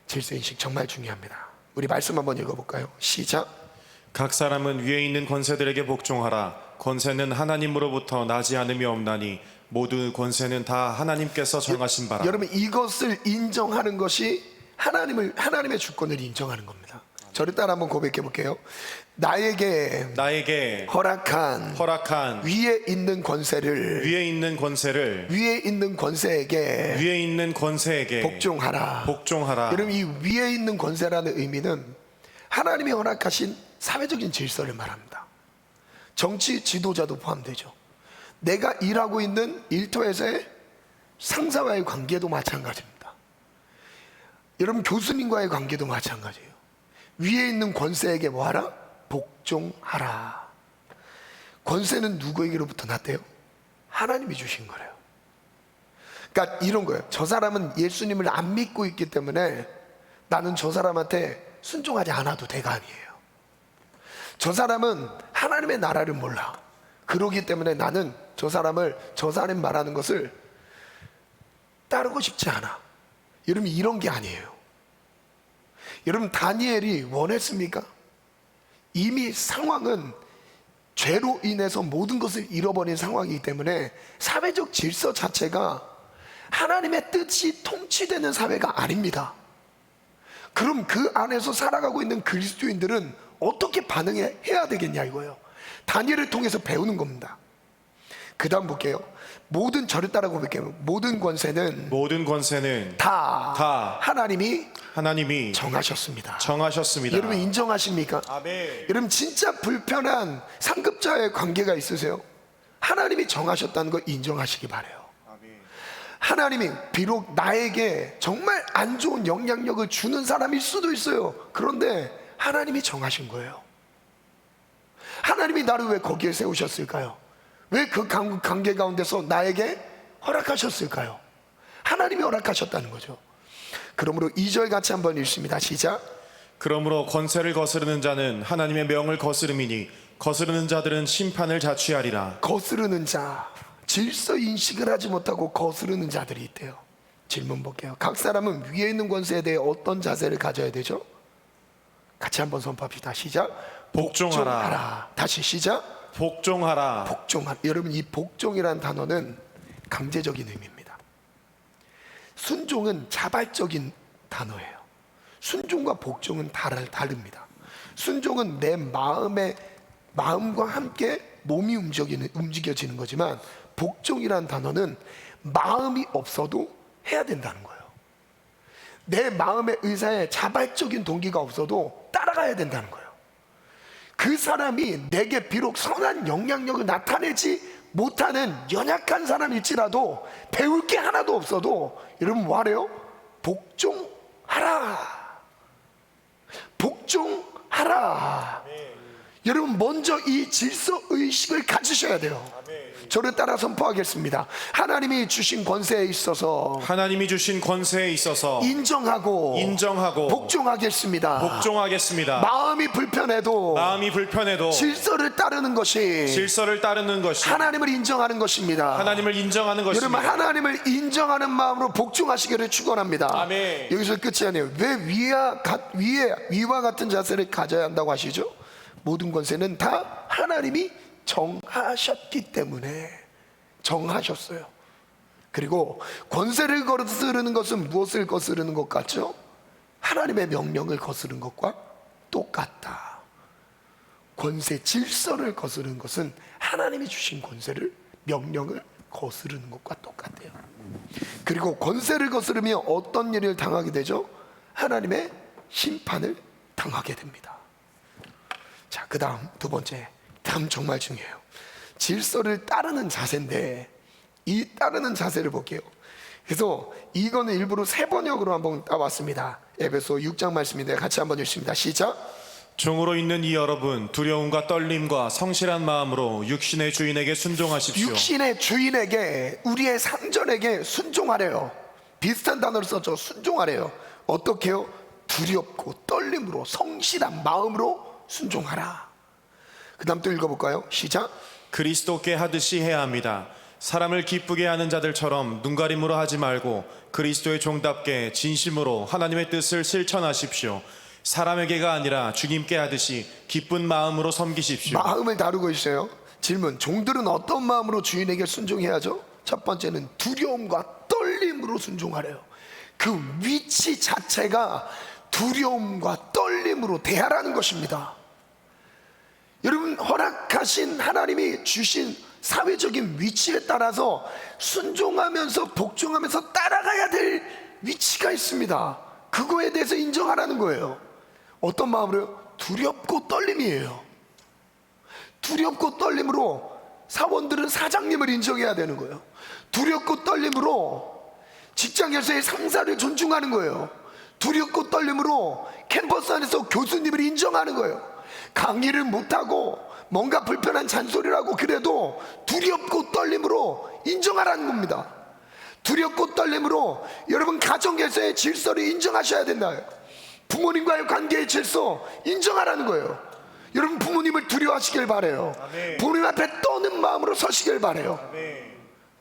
질서 인식 정말 중요합니다. 우리 말씀 한번 읽어볼까요? 시작. 각 사람은 위에 있는 권세들에게 복종하라. 권세는 하나님으로부터 나지 않음이 없나니 모두 권세는 다 하나님께서 정하신 바라. 여러분, 이것을 인정하는 것이 하나님의 주권을 인정하는 겁니다. 저를 따라 한번 고백해 볼게요. 나에게 허락한 위에 있는 권세를 위에 있는 권세에게 복종하라. 여러분, 이 위에 있는 권세라는 의미는 하나님이 허락하신 사회적인 질서를 말합니다. 정치 지도자도 포함되죠. 내가 일하고 있는 일터에서의 상사와의 관계도 마찬가지입니다. 여러분, 교수님과의 관계도 마찬가지예요. 위에 있는 권세에게 뭐하라? 복종하라. 권세는 누구에게로부터 났대요? 하나님이 주신 거래요. 그러니까 이런 거예요. 저 사람은 예수님을 안 믿고 있기 때문에 나는 저 사람한테 순종하지 않아도 돼가 아니에요. 저 사람은 하나님의 나라를 몰라. 그러기 때문에 나는 저 사람 말하는 것을 따르고 싶지 않아. 여러분, 이런 게 아니에요. 여러분, 다니엘이 원했습니까? 이미 상황은 죄로 인해서 모든 것을 잃어버린 상황이기 때문에 사회적 질서 자체가 하나님의 뜻이 통치되는 사회가 아닙니다. 그럼 그 안에서 살아가고 있는 그리스도인들은 어떻게 반응해야 되겠냐 이거예요. 다니엘을 통해서 배우는 겁니다. 그 다음 볼게요. 저를 따라 고백해요. 모든 권세는 다 하나님이 정하셨습니다. 여러분, 인정하십니까? 아멘. 여러분, 진짜 불편한 상급자의 관계가 있으세요? 하나님이 정하셨다는 걸 인정하시기 바라요. 아멘. 하나님이 비록 나에게 정말 안 좋은 영향력을 주는 사람일 수도 있어요. 그런데 하나님이 정하신 거예요. 하나님이 나를 왜 거기에 세우셨을까요? 왜 그 관계 가운데서 나에게 허락하셨을까요? 하나님이 허락하셨다는 거죠. 그러므로 2절 같이 한번 읽습니다. 시작. 그러므로 권세를 거스르는 자는 하나님의 명을 거스름이니 거스르는 자들은 심판을 자취하리라. 거스르는 자, 질서 인식을 하지 못하고 거스르는 자들이 있대요. 질문 볼게요. 각 사람은 위에 있는 권세에 대해 어떤 자세를 가져야 되죠? 같이 한번 선포합시다. 시작. 복종하라. 다시 시작. 복종하라. 여러분, 이 복종이라는 단어는 강제적인 의미입니다. 순종은 자발적인 단어예요. 순종과 복종은 다릅니다. 순종은 내 마음과 함께 몸이 움직여지는 거지만, 복종이라는 단어는 마음이 없어도 해야 된다는 거예요. 내 마음의 의사에 자발적인 동기가 없어도 따라가야 된다는 거예요. 그 사람이 내게 비록 선한 영향력을 나타내지 못하는 연약한 사람일지라도, 배울 게 하나도 없어도 여러분 뭐하래요? 복종하라. 여러분, 먼저 이 질서 의식을 가지셔야 돼요. 저를 따라 선포하겠습니다. 하나님이 주신 권세에 있어서 인정하고 복종하겠습니다. 마음이 불편해도 질서를 따르는 것이 하나님을 인정하는 것입니다. 여러분, 하나님을 인정하는 마음으로 복종하시기를 축원합니다. 아멘. 여기서 끝이 아니에요. 왜 위와 같은 자세를 가져야 한다고 하시죠? 모든 권세는 다 하나님이 정하셨기 때문에. 정하셨어요. 그리고 권세를 거스르는 것은 무엇을 거스르는 것 같죠? 하나님의 명령을 거스르는 것과 똑같다. 권세 질서를 거스르는 것은 하나님이 주신 권세를, 명령을 거스르는 것과 똑같아요. 그리고 권세를 거스르며 어떤 일을 당하게 되죠? 하나님의 심판을 당하게 됩니다. 자, 그 다음 두 번째, 다음 정말 중요해요. 질서를 따르는 자세인데, 이 따르는 자세를 볼게요. 그래서 이거는 일부러 세 번역으로 한번 따왔습니다. 에베소 6장 말씀인데 같이 한번 읽습니다. 시작. 종으로 있는 이 여러분, 두려움과 떨림과 성실한 마음으로 육신의 주인에게 순종하십시오. 육신의 주인에게, 우리의 상전에게 순종하래요. 비슷한 단어를 썼죠. 순종하래요. 어떻게요? 두렵고 떨림으로, 성실한 마음으로 순종하라. 그 다음 또 읽어볼까요? 시작. 그리스도께 하듯이 해야 합니다. 사람을 기쁘게 하는 자들처럼 눈가림으로 하지 말고 그리스도의 종답게 진심으로 하나님의 뜻을 실천하십시오. 사람에게가 아니라 주님께 하듯이 기쁜 마음으로 섬기십시오. 마음을 다루고 있어요. 질문: 종들은 어떤 마음으로 주인에게 순종해야죠? 첫 번째는 두려움과 떨림으로 순종하래요. 그 위치 자체가 두려움과 떨림으로 대하라는 것입니다. 여러분, 허락하신 하나님이 주신 사회적인 위치에 따라서 순종하면서 복종하면서 따라가야 될 위치가 있습니다. 그거에 대해서 인정하라는 거예요. 어떤 마음으로요? 두렵고 떨림이에요. 두렵고 떨림으로 사원들은 사장님을 인정해야 되는 거예요. 두렵고 떨림으로 직장에서의 상사를 존중하는 거예요. 두렵고 떨림으로 캠퍼스 안에서 교수님을 인정하는 거예요. 강의를 못하고 뭔가 불편한 잔소리를 하고 그래도 두렵고 떨림으로 인정하라는 겁니다. 두렵고 떨림으로 여러분 가정에서의 질서를 인정하셔야 된다. 부모님과의 관계의 질서 인정하라는 거예요. 여러분 부모님을 두려워하시길 바래요. 부모님 앞에 떠는 마음으로 서시길 바래요.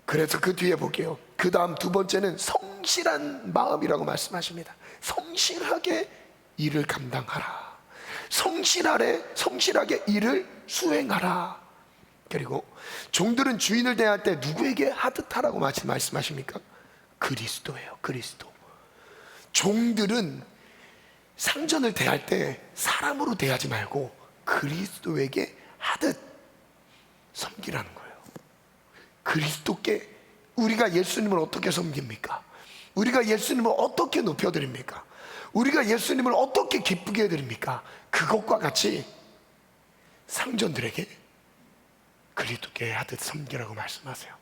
그래서 그 뒤에 볼게요. 그 다음 두 번째는 성실한 마음이라고 말씀하십니다. 성실하게 일을 감당하라. 성실하게 일을 수행하라. 그리고 종들은 주인을 대할 때 누구에게 하듯 하라고 말씀하십니까? 그리스도예요. 그리스도. 종들은 상전을 대할 때 사람으로 대하지 말고 그리스도에게 하듯 섬기라는 거예요. 그리스도께. 우리가 예수님을 어떻게 섬깁니까? 우리가 예수님을 어떻게 높여드립니까? 우리가 예수님을 어떻게 기쁘게 해드립니까? 그것과 같이 상전들에게 그리스도께 하듯 섬기라고 말씀하세요.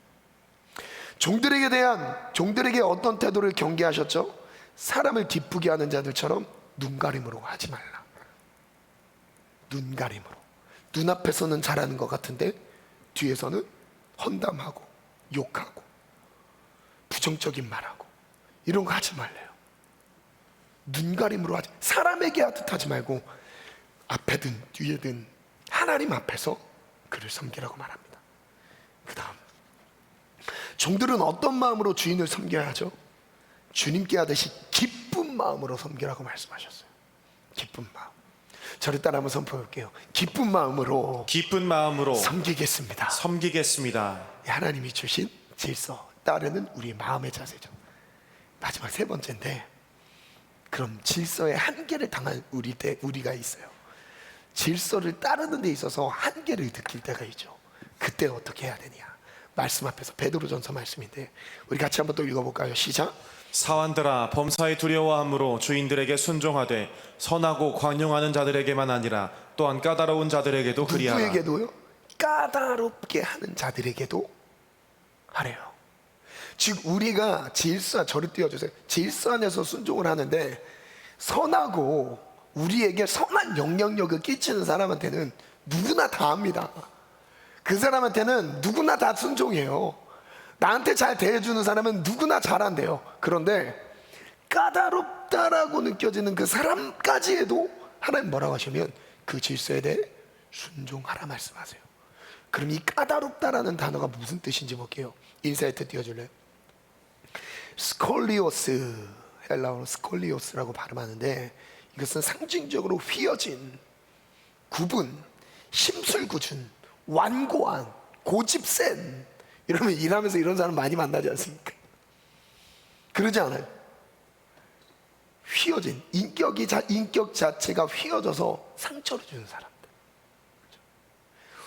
종들에게 어떤 태도를 경계하셨죠? 사람을 기쁘게 하는 자들처럼 눈가림으로 하지 말라. 눈가림으로. 눈앞에서는 잘하는 것 같은데 뒤에서는 헌담하고 욕하고 부정적인 말하고 이런 거 하지 말래요. 눈가림으로 하지, 사람에게 하듯 하지 말고 앞에든 뒤에든 하나님 앞에서 그를 섬기라고 말합니다. 그 다음 종들은 어떤 마음으로 주인을 섬겨야 하죠? 주님께 하듯이 기쁜 마음으로 섬기라고 말씀하셨어요. 기쁜 마음. 저를 따라 한번 선포해볼게요. 기쁜 마음으로 섬기겠습니다. 하나님이 주신 질서 따르는 우리 마음의 자세죠. 마지막 세 번째인데, 그럼 질서의 한계를 당한 우리가 있어요. 질서를 따르는 데 있어서 한계를 느낄 때가 있죠. 그때 어떻게 해야 되냐? 말씀 앞에서 베드로전서 말씀인데 우리 같이 한번 또 읽어볼까요? 시작. 사환들아, 범사에 두려워함으로 주인들에게 순종하되 선하고 광용하는 자들에게만 아니라 또한 까다로운 자들에게도 그리하라. 누구에게도요? 까다롭게 하는 자들에게도 하래요. 즉 우리가 질서, 저를 띄워주세요. 질서 안에서 순종을 하는데 선하고 우리에게 선한 영향력을 끼치는 사람한테는 누구나 다 합니다. 그 사람한테는 누구나 다 순종해요. 나한테 잘 대해주는 사람은 누구나 잘한대요. 그런데 까다롭다라고 느껴지는 그 사람까지 해도 하나님 뭐라고 하시면 그 질서에 대해 순종하라 말씀하세요. 그럼 이 까다롭다라는 단어가 무슨 뜻인지 볼게요. 인사이트 띄워줄래요? 스콜리오스, 헬라어로 스콜리오스라고 발음하는데 이것은 상징적으로 휘어진, 구분, 심술궂은, 완고한, 고집센. 이러면 일하면서 이런 사람 많이 만나지 않습니까? 그러지 않아요? 휘어진, 인격 자체가 휘어져서 상처를 주는 사람들.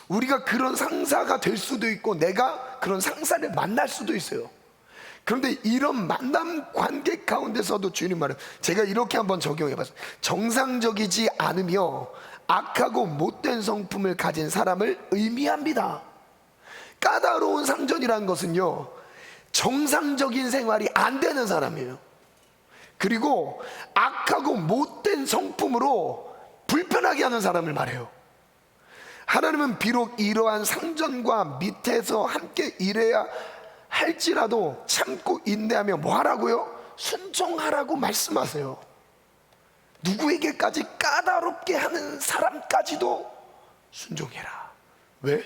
우리가 그런 상사가 될 수도 있고 내가 그런 상사를 만날 수도 있어요. 그런데 이런 만남 관계 가운데서도 주님 말은, 제가 이렇게 한번 적용해봤어요. 정상적이지 않으며 악하고 못된 성품을 가진 사람을 의미합니다. 까다로운 상전이라는 것은요, 정상적인 생활이 안 되는 사람이에요. 그리고 악하고 못된 성품으로 불편하게 하는 사람을 말해요. 하나님은 비록 이러한 상전과 밑에서 함께 일해야 할지라도 참고 인내하며 뭐 하라고요? 순종하라고 말씀하세요. 누구에게까지 까다롭게 하는 사람까지도 순종해라. 왜?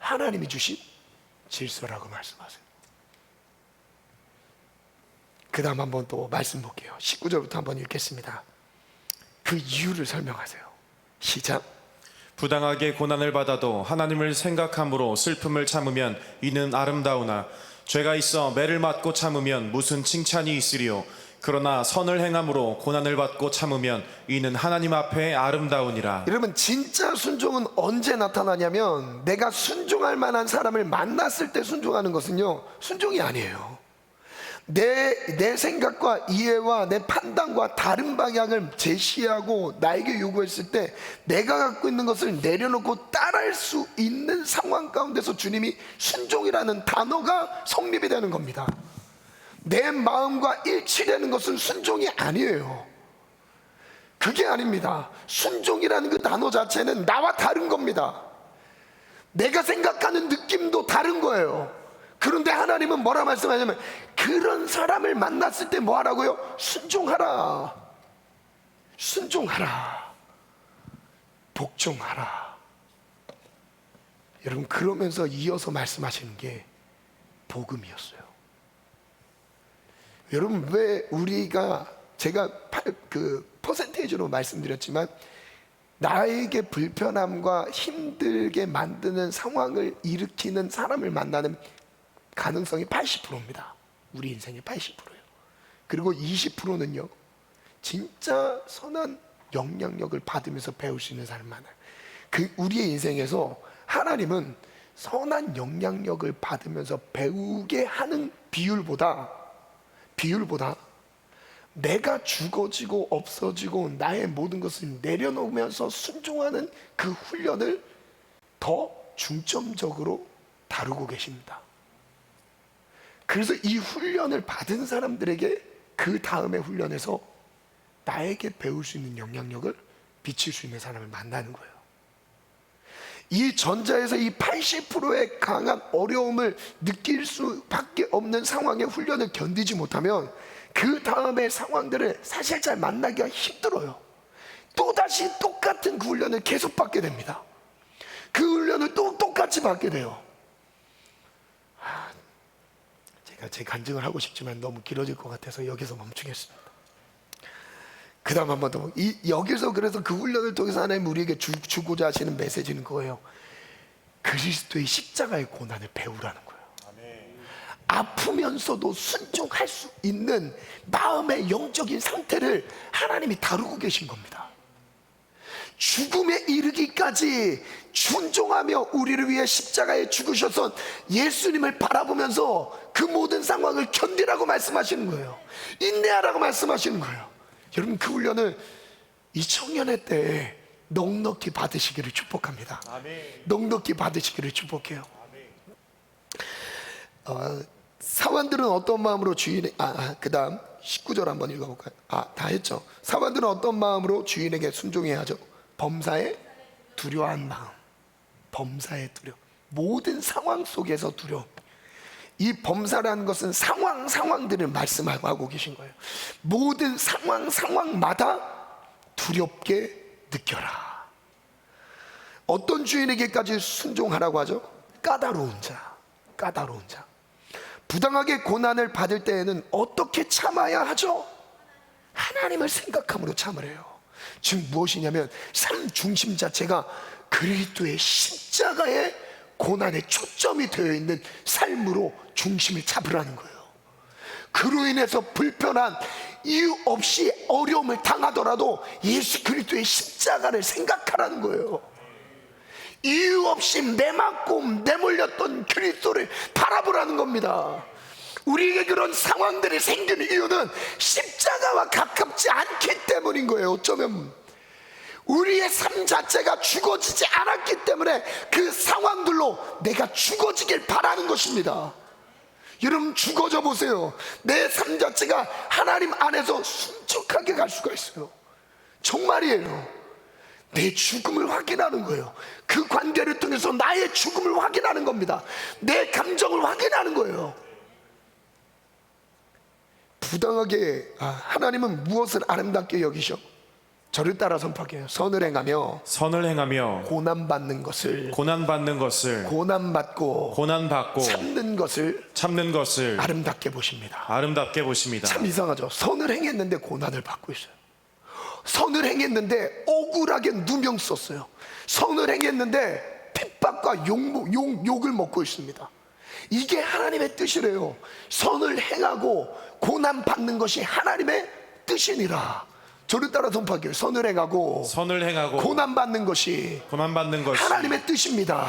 하나님이 주신 질서라고 말씀하세요. 그 다음 한번 또 말씀 볼게요. 19절부터 한번 읽겠습니다. 그 이유를 설명하세요. 시작. 부당하게 고난을 받아도 하나님을 생각함으로 슬픔을 참으면 이는 아름다우나 죄가 있어 매를 맞고 참으면 무슨 칭찬이 있으리요. 그러나 선을 행함으로 고난을 받고 참으면 이는 하나님 앞에 아름다우니라. 여러분, 진짜 순종은 언제 나타나냐면 내가 순종할 만한 사람을 만났을 때 순종하는 것은요, 순종이 아니에요. 내 생각과 이해와 내 판단과 다른 방향을 제시하고 나에게 요구했을 때 내가 갖고 있는 것을 내려놓고 따라할 수 있는 상황 가운데서 주님이 순종이라는 단어가 성립이 되는 겁니다. 내 마음과 일치되는 것은 순종이 아니에요. 그게 아닙니다. 순종이라는 그 단어 자체는 나와 다른 겁니다. 내가 생각하는 느낌도 다른 거예요. 그런데 하나님은 뭐라 말씀하냐면 그런 사람을 만났을 때 뭐 하라고요? 순종하라. 순종하라. 복종하라. 여러분, 그러면서 이어서 말씀하시는 게 복음이었어요. 여러분, 왜 우리가 제가 그 퍼센테이지로 말씀드렸지만 나에게 불편함과 힘들게 만드는 상황을 일으키는 사람을 만나는 가능성이 80%입니다. 우리 인생의 80%예요. 그리고 20%는요, 진짜 선한 영향력을 받으면서 배울 수 있는 사람 많아요. 그 우리의 인생에서 하나님은 선한 영향력을 받으면서 배우게 하는 비율보다 내가 죽어지고 없어지고 나의 모든 것을 내려놓으면서 순종하는 그 훈련을 더 중점적으로 다루고 계십니다. 그래서 이 훈련을 받은 사람들에게 그 다음의 훈련에서 나에게 배울 수 있는 영향력을 비칠 수 있는 사람을 만나는 거예요. 이 전자에서 이 80%의 강한 어려움을 느낄 수밖에 없는 상황의 훈련을 견디지 못하면 그 다음의 상황들을 사실 잘 만나기가 힘들어요. 또다시 똑같은 그 훈련을 계속 받게 됩니다. 그 훈련을 또 똑같이 받게 돼요. 제가 제 간증을 하고 싶지만 너무 길어질 것 같아서 여기서 멈추겠습니다. 그 다음 한 번 더. 여기서 그래서 그 훈련을 통해서 하나님 우리에게 주고자 하시는 메시지는 그거예요. 그리스도의 십자가의 고난을 배우라는 거예요. 아프면서도 순종할 수 있는 마음의 영적인 상태를 하나님이 다루고 계신 겁니다. 죽음에 이르기까지 순종하며 우리를 위해 십자가에 죽으셔서 예수님을 바라보면서 그 모든 상황을 견디라고 말씀하시는 거예요. 인내하라고 말씀하시는 거예요. 여러분, 그 훈련을 이 청년의 때에 넉넉히 받으시기를 축복합니다. 아멘. 넉넉히 받으시기를 축복해요. 사원들은 어떤 마음으로 주인의 그 다음 19절 한번 읽어볼까요? 다 했죠. 사원들은 어떤 마음으로 주인에게 순종해야 하죠? 범사에 두려워한 마음. 범사에 두려워. 모든 상황 속에서 두려움. 이 범사라는 것은 상황들을 말씀하고 계신 거예요. 모든 상황마다 두렵게 느껴라. 어떤 주인에게까지 순종하라고 하죠? 까다로운 자. 부당하게 고난을 받을 때에는 어떻게 참아야 하죠? 하나님을 생각함으로 참으래요. 즉 무엇이냐면 삶 중심 자체가 그리스도의 십자가의 고난에 초점이 되어 있는 삶으로 중심을 잡으라는 거예요. 그로 인해서 불편한 이유 없이 어려움을 당하더라도 예수 그리스도의 십자가를 생각하라는 거예요. 이유 없이 매맞고 내몰렸던 그리스도를 바라보라는 겁니다. 우리에게 그런 상황들이 생기는 이유는 십자가와 가깝지 않기 때문인 거예요. 어쩌면 우리의 삶 자체가 죽어지지 않았기 때문에 그 상황들로 내가 죽어지길 바라는 것입니다. 여러분 죽어져 보세요. 내 삶 자체가 하나님 안에서 순적하게 갈 수가 있어요. 정말이에요. 내 죽음을 확인하는 거예요. 그 관계를 통해서 나의 죽음을 확인하는 겁니다. 내 감정을 확인하는 거예요. 부당하게 하나님은 무엇을 아름답게 여기셔? 저를 따라 선포해요. 선을 행하며 고난받는 것을 고난받고 참는 것을 아름답게 보십니다. 참 이상하죠. 선을 행했는데 고난을 받고 있어요. 선을 행했는데 억울하게 누명 썼어요. 선을 행했는데 핍박과 욕을 먹고 있습니다. 이게 하나님의 뜻이래요. 선을 행하고 고난받는 것이 하나님의 뜻이니라. 저를 따라 선포할게요. 선을 행하고 고난받는 것이 하나님의 뜻입니다.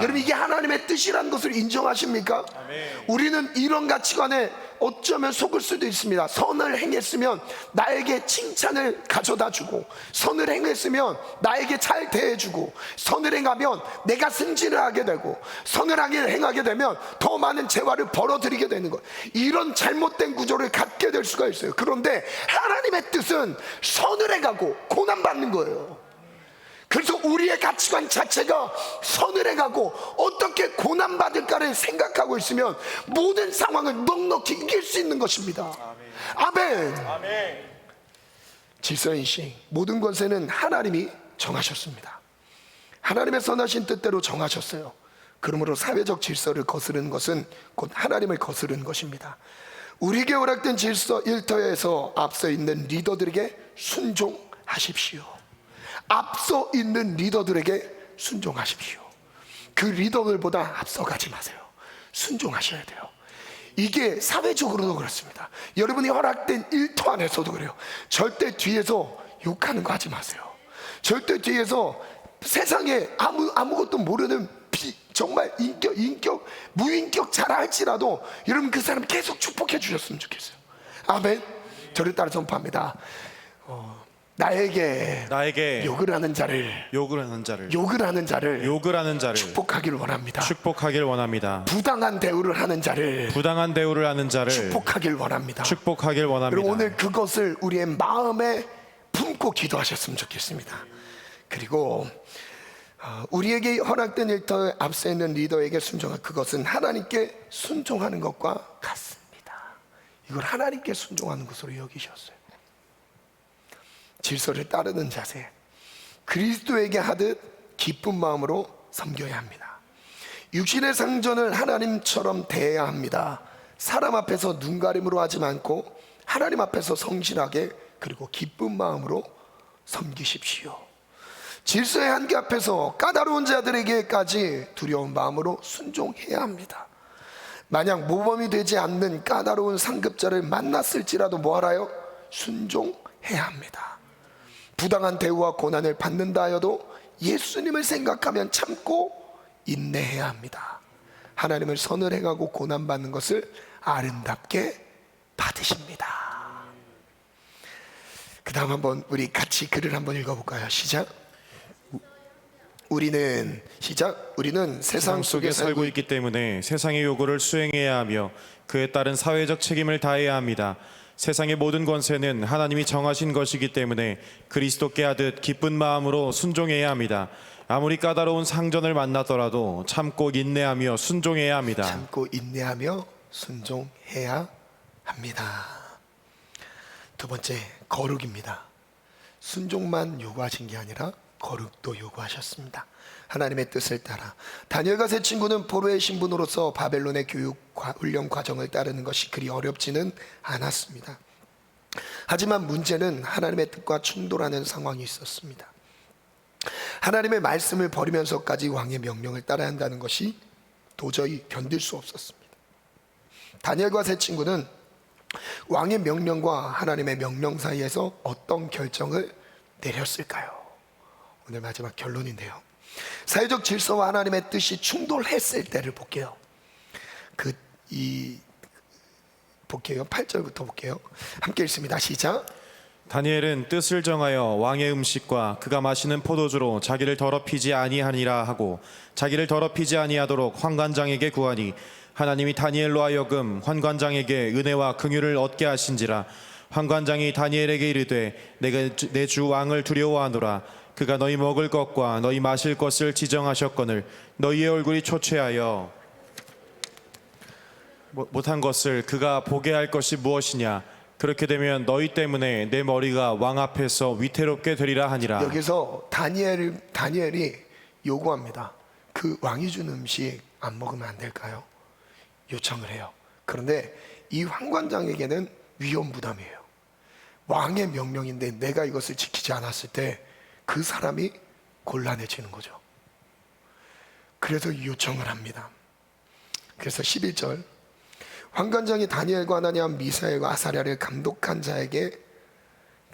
여러분, 이게 하나님의 뜻이라는 것을 인정하십니까? 아멘. 우리는 이런 가치관에 어쩌면 속을 수도 있습니다. 선을 행했으면 나에게 칭찬을 가져다 주고, 선을 행했으면 나에게 잘 대해주고, 선을 행하면 내가 승진을 하게 되고, 선을 행하게 되면 더 많은 재화를 벌어들이게 되는 것, 이런 잘못된 구조를 갖게 될 수가 있어요. 그런데 하나님의 뜻은 선을 행하고 고난받는 거예요. 그래서 우리의 가치관 자체가 선을 행하고 어떻게 고난받을까를 생각하고 있으면 모든 상황을 넉넉히 이길 수 있는 것입니다. 아멘. 질서인식, 모든 권세는 하나님이 정하셨습니다. 하나님의 선하신 뜻대로 정하셨어요. 그러므로 사회적 질서를 거스르는 것은 곧 하나님을 거스르는 것입니다. 우리에게 허락된 질서 일터에서 앞서 있는 리더들에게 순종하십시오. 앞서 있는 리더들에게 순종하십시오. 그 리더들보다 앞서가지 마세요. 순종하셔야 돼요. 이게 사회적으로도 그렇습니다. 여러분이 허락된 일터 안에서도 그래요. 절대 뒤에서 욕하는 거 하지 마세요. 절대 뒤에서 세상에 아무것도 모르는 정말 무인격 잘라 할지라도 여러분 그 사람 계속 축복해 주셨으면 좋겠어요. 아멘. 저를 따라 선포합니다. 나에게 욕을 하는 자를 축복하기를 원합니다. 부당한 대우를 하는 자를 축복하길 원합니다. 그리고 오늘 그것을 우리의 마음에 품고 기도하셨으면 좋겠습니다. 그리고 우리에게 허락된 일터에 앞서 있는 리더에게 순종한 그것은 하나님께 순종하는 것과 같습니다. 이걸 하나님께 순종하는 것으로 여기셨어요. 질서를 따르는 자세, 그리스도에게 하듯 기쁜 마음으로 섬겨야 합니다. 육신의 상전을 하나님처럼 대해야 합니다. 사람 앞에서 눈가림으로 하지 않고 하나님 앞에서 성실하게 그리고 기쁜 마음으로 섬기십시오. 질서의 한계 앞에서 까다로운 자들에게까지 두려운 마음으로 순종해야 합니다. 만약 모범이 되지 않는 까다로운 상급자를 만났을지라도 뭐하라요? 순종해야 합니다. 부당한 대우와 고난을 받는다 하여도 예수님을 생각하면 참고 인내해야 합니다. 하나님을 선을 행하고 고난받는 것을 아름답게 받으십니다. 그 다음 한번 우리 같이 글을 한번 읽어볼까요? 시작. 우리는 세상 속에 살고 있기 때문에 세상의 요구를 수행해야 하며 그에 따른 사회적 책임을 다해야 합니다. 세상의 모든 권세는 하나님이 정하신 것이기 때문에 그리스도께 하듯 기쁜 마음으로 순종해야 합니다. 아무리 까다로운 상전을 만나더라도 참고 인내하며 순종해야 합니다. 참고 인내하며 순종해야 합니다. 두 번째, 거룩입니다. 순종만 요구하신 게 아니라 거룩도 요구하셨습니다. 하나님의 뜻을 따라 다니엘과 세 친구는 포로의 신분으로서 바벨론의 교육 훈련 과정을 따르는 것이 그리 어렵지는 않았습니다. 하지만 문제는 하나님의 뜻과 충돌하는 상황이 있었습니다. 하나님의 말씀을 버리면서까지 왕의 명령을 따라야 한다는 것이 도저히 견딜 수 없었습니다. 다니엘과 세 친구는 왕의 명령과 하나님의 명령 사이에서 어떤 결정을 내렸을까요? 오늘 마지막 결론인데요. 사회적 질서와 하나님의 뜻이 충돌했을 때를 볼게요. 볼게요. 8절부터 볼게요. 함께 읽습니다. 시작. 다니엘은 뜻을 정하여 왕의 음식과 그가 마시는 포도주로 자기를 더럽히지 아니하니라 하고 자기를 더럽히지 아니하도록 환관장에게 구하니 하나님이 다니엘로 하여금 환관장에게 은혜와 긍휼을 얻게 하신지라. 환관장이 다니엘에게 이르되 내가 내 주 왕을 두려워하노라. 그가 너희 먹을 것과 너희 마실 것을 지정하셨거늘 너희의 얼굴이 초췌하여 못한 것을 그가 보게 할 것이 무엇이냐. 그렇게 되면 너희 때문에 내 머리가 왕 앞에서 위태롭게 되리라 하니라. 여기서 다니엘이 요구합니다. 그 왕이 준 음식 안 먹으면 안 될까요? 요청을 해요. 그런데 이 환관장에게는 위험 부담이에요. 왕의 명령인데 내가 이것을 지키지 않았을 때 그 사람이 곤란해지는 거죠. 그래서 요청을 합니다. 그래서 11절 환관장이 다니엘과 하나냐 미사엘과 아사랴를 감독한 자에게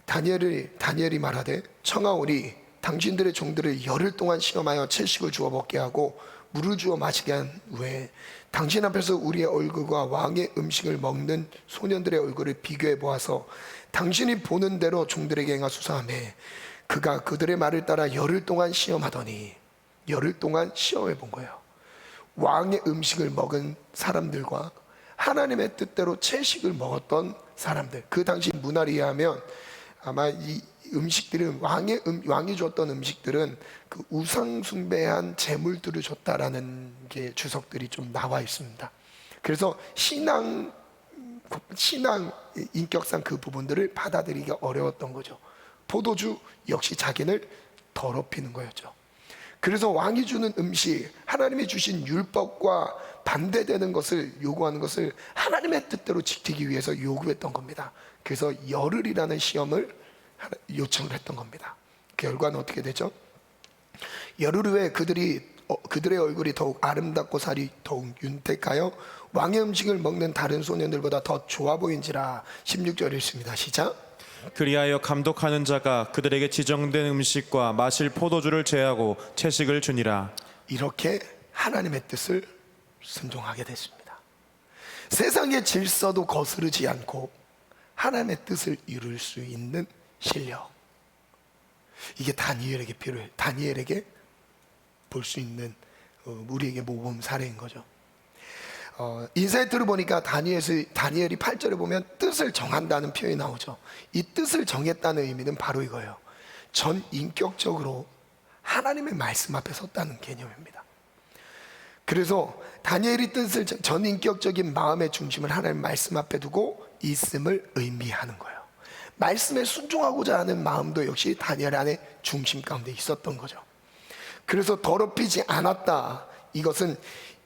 다니엘이 말하되 청하오니 당신들의 종들을 열흘 동안 시험하여 채식을 주어 먹게 하고 물을 주어 마시게 한 후에 당신 앞에서 우리의 얼굴과 왕의 음식을 먹는 소년들의 얼굴을 비교해 보아서 당신이 보는 대로 종들에게 행하소서 하매 그가 그들의 말을 따라 열흘 동안 시험하더니 열흘 동안 시험해 본 거예요. 왕의 음식을 먹은 사람들과 하나님의 뜻대로 채식을 먹었던 사람들, 그 당시 문화에 의하면 아마 이 음식들은 왕이 줬던 음식들은 그 우상 숭배한 제물들을 줬다라는 게 주석들이 좀 나와 있습니다. 그래서 신앙 인격상 그 부분들을 받아들이기가 어려웠던 거죠. 포도주 역시 자기를 더럽히는 거였죠. 그래서 왕이 주는 음식, 하나님이 주신 율법과 반대되는 것을 요구하는 것을 하나님의 뜻대로 지키기 위해서 요구했던 겁니다. 그래서 열흘이라는 시험을 요청을 했던 겁니다. 결과는 어떻게 되죠? 열흘 후에 그들의 얼굴이 더욱 아름답고 살이 더욱 윤택하여 왕의 음식을 먹는 다른 소년들보다 더 좋아 보인지라. 16절 읽습니다. 시작. 그리하여 감독하는 자가 그들에게 지정된 음식과 마실 포도주를 제하고 채식을 주니라. 이렇게 하나님의 뜻을 순종하게 됐습니다. 세상의 질서도 거스르지 않고 하나님의 뜻을 이룰 수 있는 실력, 이게 다니엘에게 필요해요. 다니엘에게 볼 수 있는 우리에게 모범 사례인 거죠. 인사이트를 보니까 다니엘이 8절에 보면 뜻을 정한다는 표현이 나오죠. 이 뜻을 정했다는 의미는 바로 이거예요. 전 인격적으로 하나님의 말씀 앞에 섰다는 개념입니다. 그래서 다니엘이 뜻을 전 인격적인 마음의 중심을 하나님 말씀 앞에 두고 있음을 의미하는 거예요. 말씀에 순종하고자 하는 마음도 역시 다니엘 안에 중심 가운데 있었던 거죠. 그래서 더럽히지 않았다, 이것은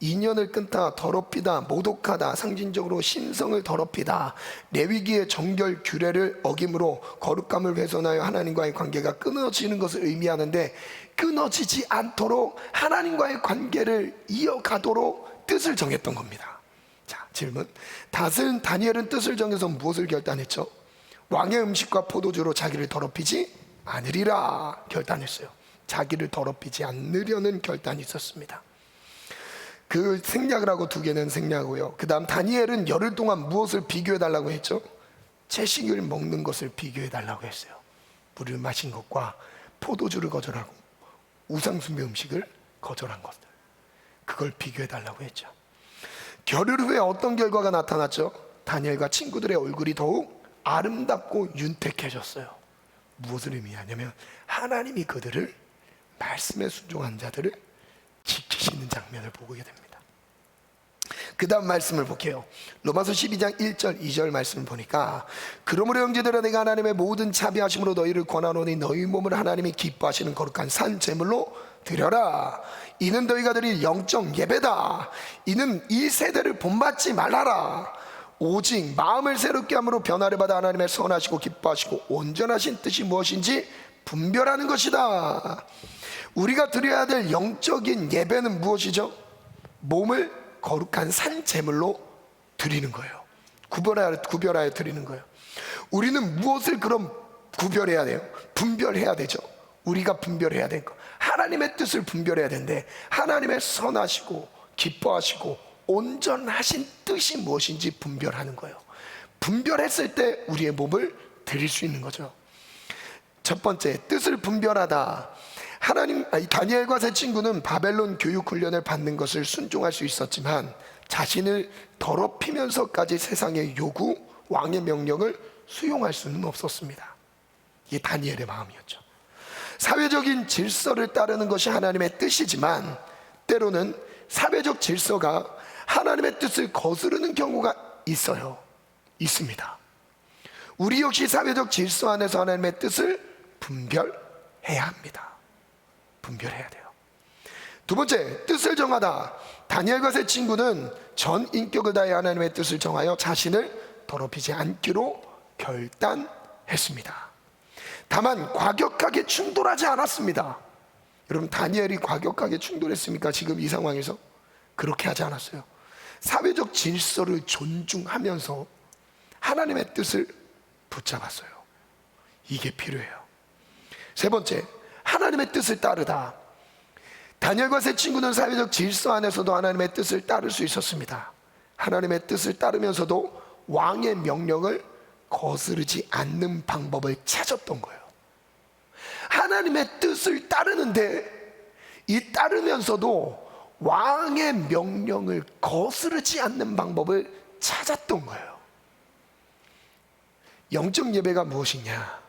인연을 끊다, 더럽히다, 모독하다, 상징적으로 신성을 더럽히다, 레위기의 정결 규례를 어김으로 거룩함을 훼손하여 하나님과의 관계가 끊어지는 것을 의미하는데, 끊어지지 않도록 하나님과의 관계를 이어가도록 뜻을 정했던 겁니다. 자, 질문. 다니엘은 뜻을 정해서 무엇을 결단했죠? 왕의 음식과 포도주로 자기를 더럽히지 않으리라 결단했어요. 자기를 더럽히지 않으려는 결단이 있었습니다. 그 생략을 하고 두 개는 생략하고요. 그 다음 다니엘은 열흘 동안 무엇을 비교해 달라고 했죠? 채식을 먹는 것을 비교해 달라고 했어요. 물을 마신 것과 포도주를 거절하고 우상숭배 음식을 거절한 것들, 그걸 비교해 달라고 했죠. 열흘 후에 어떤 결과가 나타났죠? 다니엘과 친구들의 얼굴이 더욱 아름답고 윤택해졌어요. 무엇을 의미하냐면 하나님이 그들을, 말씀에 순종한 자들을 지키시는 장면을 보게 됩니다. 그 다음 말씀을 볼게요. 로마서 12장 1절 2절 말씀을 보니까, 그러므로 형제들아 내가 하나님의 모든 자비하심으로 너희를 권하노니 너희 몸을 하나님이 기뻐하시는 거룩한 산 제물로 드려라. 이는 너희가 드릴 영적 예배다. 이는 이 세대를 본받지 말라라. 오직 마음을 새롭게 함으로 변화를 받아 하나님의 선하시고 기뻐하시고 온전하신 뜻이 무엇인지 분별하는 것이다. 우리가 드려야 될 영적인 예배는 무엇이죠? 몸을 거룩한 산 제물로 드리는 거예요. 구별하여 드리는 거예요. 우리는 무엇을 그럼 구별해야 돼요? 분별해야 되죠. 우리가 분별해야 될 거, 하나님의 뜻을 분별해야 되는데, 하나님의 선하시고 기뻐하시고 온전하신 뜻이 무엇인지 분별하는 거예요. 분별했을 때 우리의 몸을 드릴 수 있는 거죠. 첫 번째, 뜻을 분별하다. 다니엘과 세 친구는 바벨론 교육 훈련을 받는 것을 순종할 수 있었지만 자신을 더럽히면서까지 세상의 요구, 왕의 명령을 수용할 수는 없었습니다. 이게 다니엘의 마음이었죠. 사회적인 질서를 따르는 것이 하나님의 뜻이지만 때로는 사회적 질서가 하나님의 뜻을 거스르는 경우가 있습니다. 우리 역시 사회적 질서 안에서 하나님의 뜻을 분별해야 합니다. 분별해야 돼요. 두 번째, 뜻을 정하다. 다니엘과 세 친구는 전 인격을 다해 하나님의 뜻을 정하여 자신을 더럽히지 않기로 결단했습니다. 다만 과격하게 충돌하지 않았습니다. 여러분, 다니엘이 과격하게 충돌했습니까? 지금 이 상황에서? 그렇게 하지 않았어요. 사회적 질서를 존중하면서 하나님의 뜻을 붙잡았어요. 이게 필요해요. 세 번째, 하나님의 뜻을 따르다. 다니엘과 세 친구는 사회적 질서 안에서도 하나님의 뜻을 따를 수 있었습니다. 하나님의 뜻을 따르면서도 왕의 명령을 거스르지 않는 방법을 찾았던 거예요. 하나님의 뜻을 따르는데 이 따르면서도 왕의 명령을 거스르지 않는 방법을 찾았던 거예요. 영적 예배가 무엇이냐?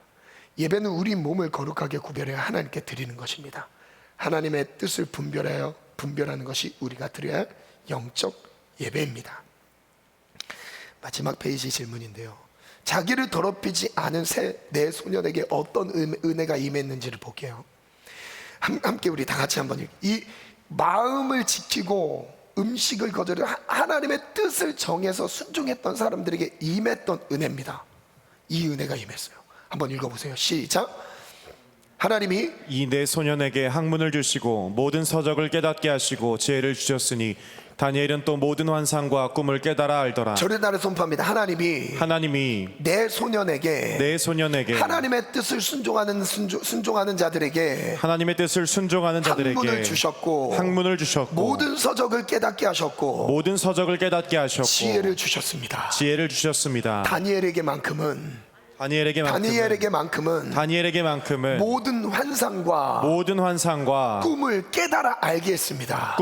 예배는 우리 몸을 거룩하게 구별해 하나님께 드리는 것입니다. 하나님의 뜻을 분별하는 것이 우리가 드려야 할 영적 예배입니다. 마지막 페이지 질문인데요, 자기를 더럽히지 않은 내 소년에게 어떤 은혜가 임했는지를 볼게요. 함께 우리 다 같이 한번 이 마음을 지키고 음식을 거절해 하나님의 뜻을 정해서 순종했던 사람들에게 임했던 은혜입니다. 이 은혜가 임했어요. 한번 읽어보세요. 시작. 하나님이 이 내 소년에게 학문을 주시고 모든 서적을 깨닫게 하시고 지혜를 주셨으니 다니엘은 또 모든 환상과 꿈을 깨달아 알더라. 저를 나를 선포합니다. 하나님이 내 소년에게 하나님의 뜻을 순종하는 자들에게 하나님의 뜻을 순종하는 자들에게 학문을 주셨고 모든 서적을 깨닫게 하셨고 지혜를 주셨습니다. 다니엘에게만큼은 모든 환상과 꿈을 깨달아 알게 했습니다.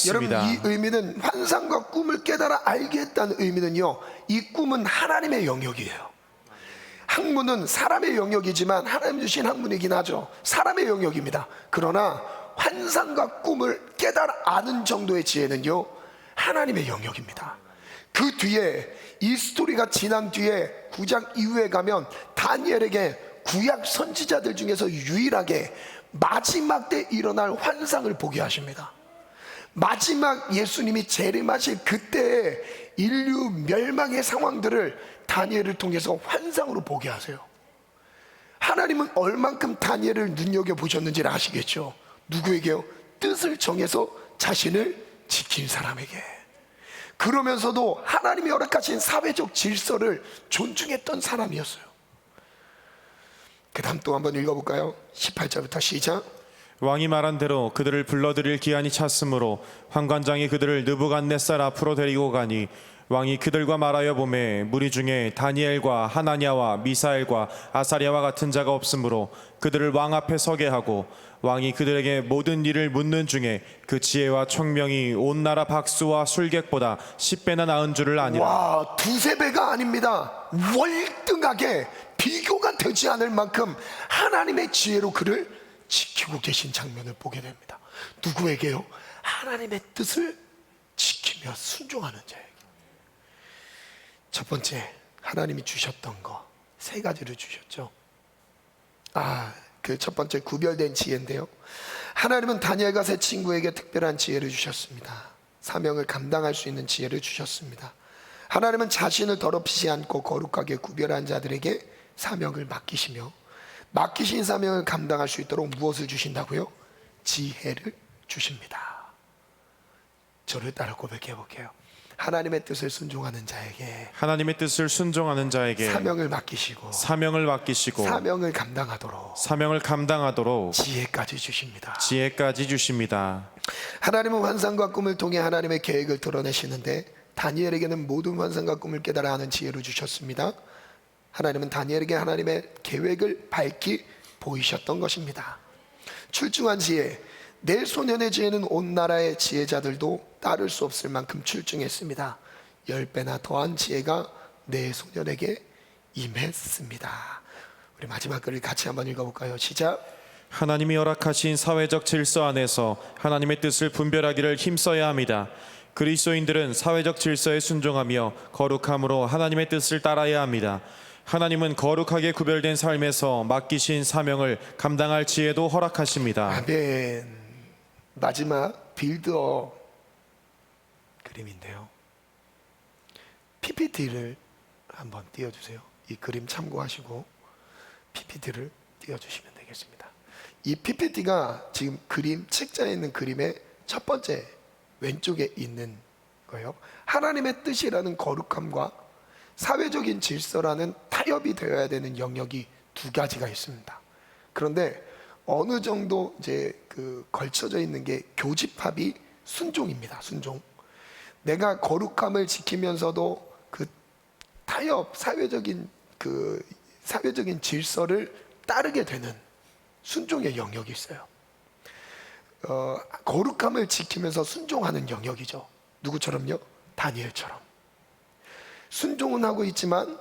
여러분, 이 의미는 환상과 꿈을 깨달아 알게 했다는 의미는요, 이 꿈은 하나님의 영역이에요. 학문은 사람의 영역이지만 하나님 주신 학문이긴 하죠. 사람의 영역입니다. 그러나 환상과 꿈을 깨달아 아는 정도의 지혜는요, 하나님의 영역입니다. 그 뒤에 이 스토리가 지난 뒤에 9장 이후에 가면 다니엘에게 구약 선지자들 중에서 유일하게 마지막 때 일어날 환상을 보게 하십니다. 마지막 예수님이 재림하실 그때의 인류 멸망의 상황들을 다니엘을 통해서 환상으로 보게 하세요. 하나님은 얼만큼 다니엘을 눈여겨보셨는지를 아시겠죠? 누구에게요? 뜻을 정해서 자신을 지킨 사람에게. 그러면서도 하나님이 허락하신 사회적 질서를 존중했던 사람이었어요. 그 다음 또 한번 읽어볼까요? 18절부터 시작. 왕이 말한 대로 그들을 불러들일 기한이 찼으므로 환관장이 그들을 느부갓네살 앞으로 데리고 가니 왕이 그들과 말하여 보매 무리 중에 다니엘과 하나냐와 미사엘과 아사랴와 같은 자가 없으므로 그들을 왕 앞에 서게 하고 왕이 그들에게 모든 일을 묻는 중에 그 지혜와 총명이 온 나라 박수와 술객보다 10배나 나은 줄을 아니라. 와, 두세 배가 아닙니다. 월등하게 비교가 되지 않을 만큼 하나님의 지혜로 그를 지키고 계신 장면을 보게 됩니다. 누구에게요? 하나님의 뜻을 지키며 순종하는 자에게. 첫 번째, 하나님이 주셨던 거 세 가지를 주셨죠. 그 첫 번째 구별된 지혜인데요, 하나님은 다니엘과 세 친구에게 특별한 지혜를 주셨습니다. 사명을 감당할 수 있는 지혜를 주셨습니다. 하나님은 자신을 더럽히지 않고 거룩하게 구별한 자들에게 사명을 맡기시며 맡기신 사명을 감당할 수 있도록 무엇을 주신다고요? 지혜를 주십니다. 저를 따라 고백해 볼게요. 하나님의 뜻을 순종하는 자에게 사명을 맡기시고 사명을 감당하도록 지혜까지 주십니다. 하나님은 환상과 꿈을 통해 하나님의 계획을 드러내시는데 다니엘에게는 모든 환상과 꿈을 깨달아 아는 지혜를 주셨습니다. 하나님은 다니엘에게 하나님의 계획을 밝히 보이셨던 것입니다. 출중한 지혜, 내 소년의 지혜는 온 나라의 지혜자들도 따를 수 없을 만큼 출중했습니다. 10배나 더한 지혜가 내 소년에게 임했습니다. 우리 마지막 글을 같이 한번 읽어볼까요? 시작. 하나님이 허락하신 사회적 질서 안에서 하나님의 뜻을 분별하기를 힘써야 합니다. 그리스도인들은 사회적 질서에 순종하며 거룩함으로 하나님의 뜻을 따라야 합니다. 하나님은 거룩하게 구별된 삶에서 맡기신 사명을 감당할 지혜도 허락하십니다. 아멘. 마지막 빌드업 그림인데요. PPT를 한번 띄워주세요. 이 그림 참고하시고 PPT를 띄워주시면 되겠습니다. 이 PPT가 지금 그림 책자에 있는 그림의 첫 번째 왼쪽에 있는 거예요. 하나님의 뜻이라는 거룩함과 사회적인 질서라는 타협이 되어야 되는 영역이 두 가지가 있습니다. 그런데 어느 정도 이제 걸쳐져 있는 게 교집합이 순종입니다. 순종. 내가 거룩함을 지키면서도 그 타협, 사회적인 질서를 따르게 되는 순종의 영역이 있어요. 거룩함을 지키면서 순종하는 영역이죠. 누구처럼요? 다니엘처럼. 순종은 하고 있지만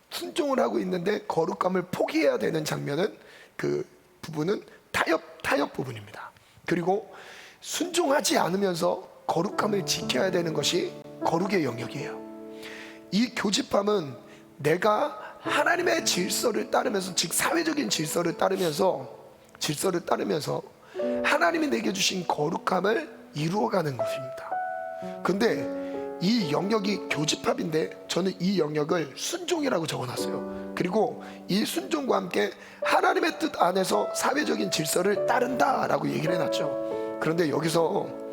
순종을 하고 있는데 거룩함을 포기해야 되는 장면은 그 부분은 타협 부분입니다. 그리고 순종하지 않으면서 거룩함을 지켜야 되는 것이 거룩의 영역이에요. 이 교집합은 내가 하나님의 질서를 따르면서, 즉 사회적인 질서를 따르면서 하나님이 내게 주신 거룩함을 이루어가는 것입니다. 근데 이 영역이 교집합인데 저는 이 영역을 순종이라고 적어놨어요. 그리고 이 순종과 함께 하나님의 뜻 안에서 사회적인 질서를 따른다라고 얘기를 해놨죠. 그런데 여기서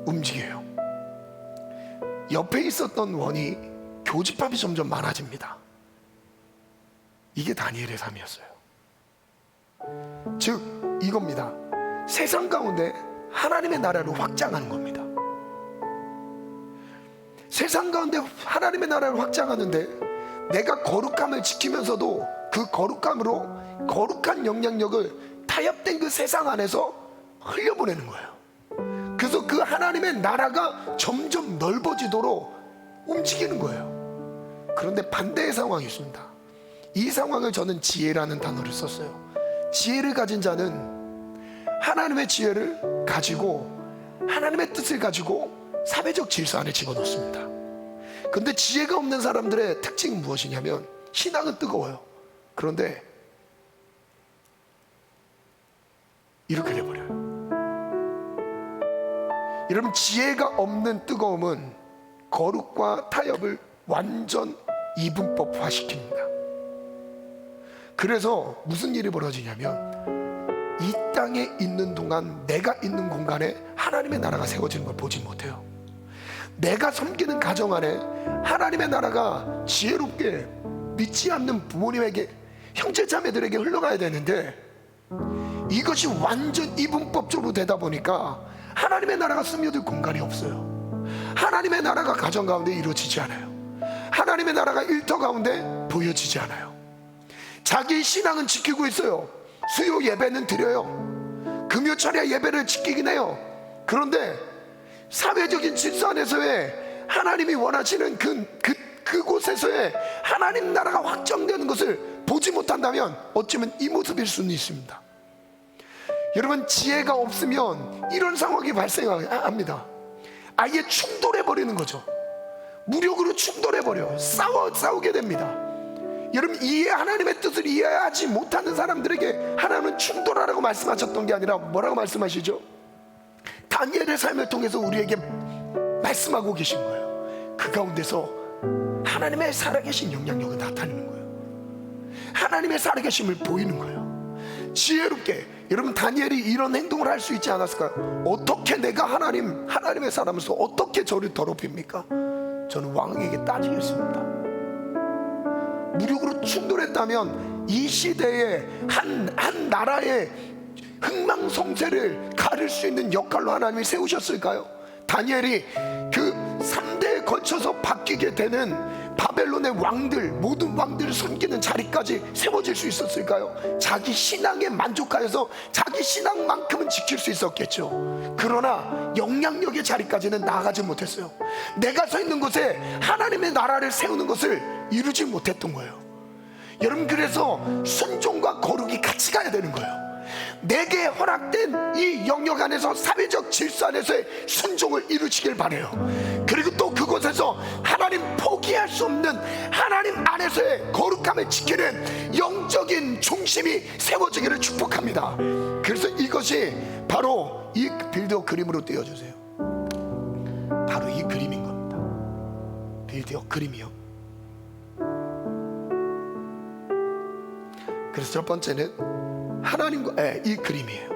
움직여요. 옆에 있었던 원이 교집합이 점점 많아집니다. 이게 다니엘의 삶이었어요. 즉 이겁니다. 세상 가운데 하나님의 나라를 확장하는 겁니다. 세상 가운데 하나님의 나라를 확장하는데 내가 거룩함을 지키면서도 그 거룩함으로 거룩한 영향력을 타협된 그 세상 안에서 흘려보내는 거예요. 그래서 그 하나님의 나라가 점점 넓어지도록 움직이는 거예요. 그런데 반대의 상황이 있습니다. 이 상황을 저는 지혜라는 단어를 썼어요. 지혜를 가진 자는 하나님의 지혜를 가지고 하나님의 뜻을 가지고 사회적 질서 안에 집어넣습니다. 근데 지혜가 없는 사람들의 특징은 무엇이냐면 신앙은 뜨거워요. 그런데 이렇게 돼버려요. 여러분, 지혜가 없는 뜨거움은 거룩과 타협을 완전 이분법화 시킵니다. 그래서 무슨 일이 벌어지냐면 이 땅에 있는 동안 내가 있는 공간에 하나님의 나라가 세워지는 걸 보지 못해요. 내가 섬기는 가정 안에 하나님의 나라가 지혜롭게 믿지 않는 부모님에게, 형제자매들에게 흘러가야 되는데 이것이 완전 이분법적으로 되다 보니까 하나님의 나라가 스며들 공간이 없어요. 하나님의 나라가 가정 가운데 이루어지지 않아요. 하나님의 나라가 일터 가운데 보여지지 않아요. 자기 신앙은 지키고 있어요. 수요 예배는 드려요. 금요철야 예배를 지키긴 해요. 그런데 사회적인 질서 안에서의 하나님이 원하시는 그곳에서의 하나님 나라가 확정되는 것을 보지 못한다면 어쩌면 이 모습일 수는 있습니다. 여러분, 지혜가 없으면 이런 상황이 발생합니다. 아예 충돌해버리는 거죠. 무력으로 충돌해버려요. 싸우게 됩니다. 여러분, 하나님의 뜻을 이해하지 못하는 사람들에게 하나님은 충돌하라고 말씀하셨던 게 아니라 뭐라고 말씀하시죠? 다니엘의 삶을 통해서 우리에게 말씀하고 계신 거예요. 그 가운데서 하나님의 살아계신 영향력이 나타나는 거예요. 하나님의 살아계심을 보이는 거예요. 지혜롭게. 여러분, 다니엘이 이런 행동을 할 수 있지 않았을까요? 어떻게 내가 하나님의 사람으로서 어떻게 저를 더럽힙니까? 저는 왕에게 따지겠습니다. 무력으로 충돌했다면 이 시대에 한 나라의 흥망성쇠를 가릴 수 있는 역할로 하나님이 세우셨을까요? 다니엘이 그 3대에 걸쳐서 바뀌게 되는 바벨론의 왕들, 모든 왕들을 섬기는 자리까지 세워질 수 있었을까요? 자기 신앙에 만족하여서 자기 신앙만큼은 지킬 수 있었겠죠. 그러나 영향력의 자리까지는 나아가지 못했어요. 내가 서 있는 곳에 하나님의 나라를 세우는 것을 이루지 못했던 거예요. 여러분, 그래서 순종과 거룩이 같이 가야 되는 거예요. 내게 허락된 이 영역 안에서, 사회적 질서 안에서의 순종을 이루시길 바라요. 그리고 또 그곳에서 하나님 포기할 수 없는 하나님 안에서의 거룩함을 지키는 영적인 중심이 세워지기를 축복합니다. 그래서 이것이 바로 이 빌드업 그림으로 띄워주세요. 바로 이 그림인 겁니다. 빌드업 그림이요. 그래서 첫 번째는 하나님과 이 그림이에요.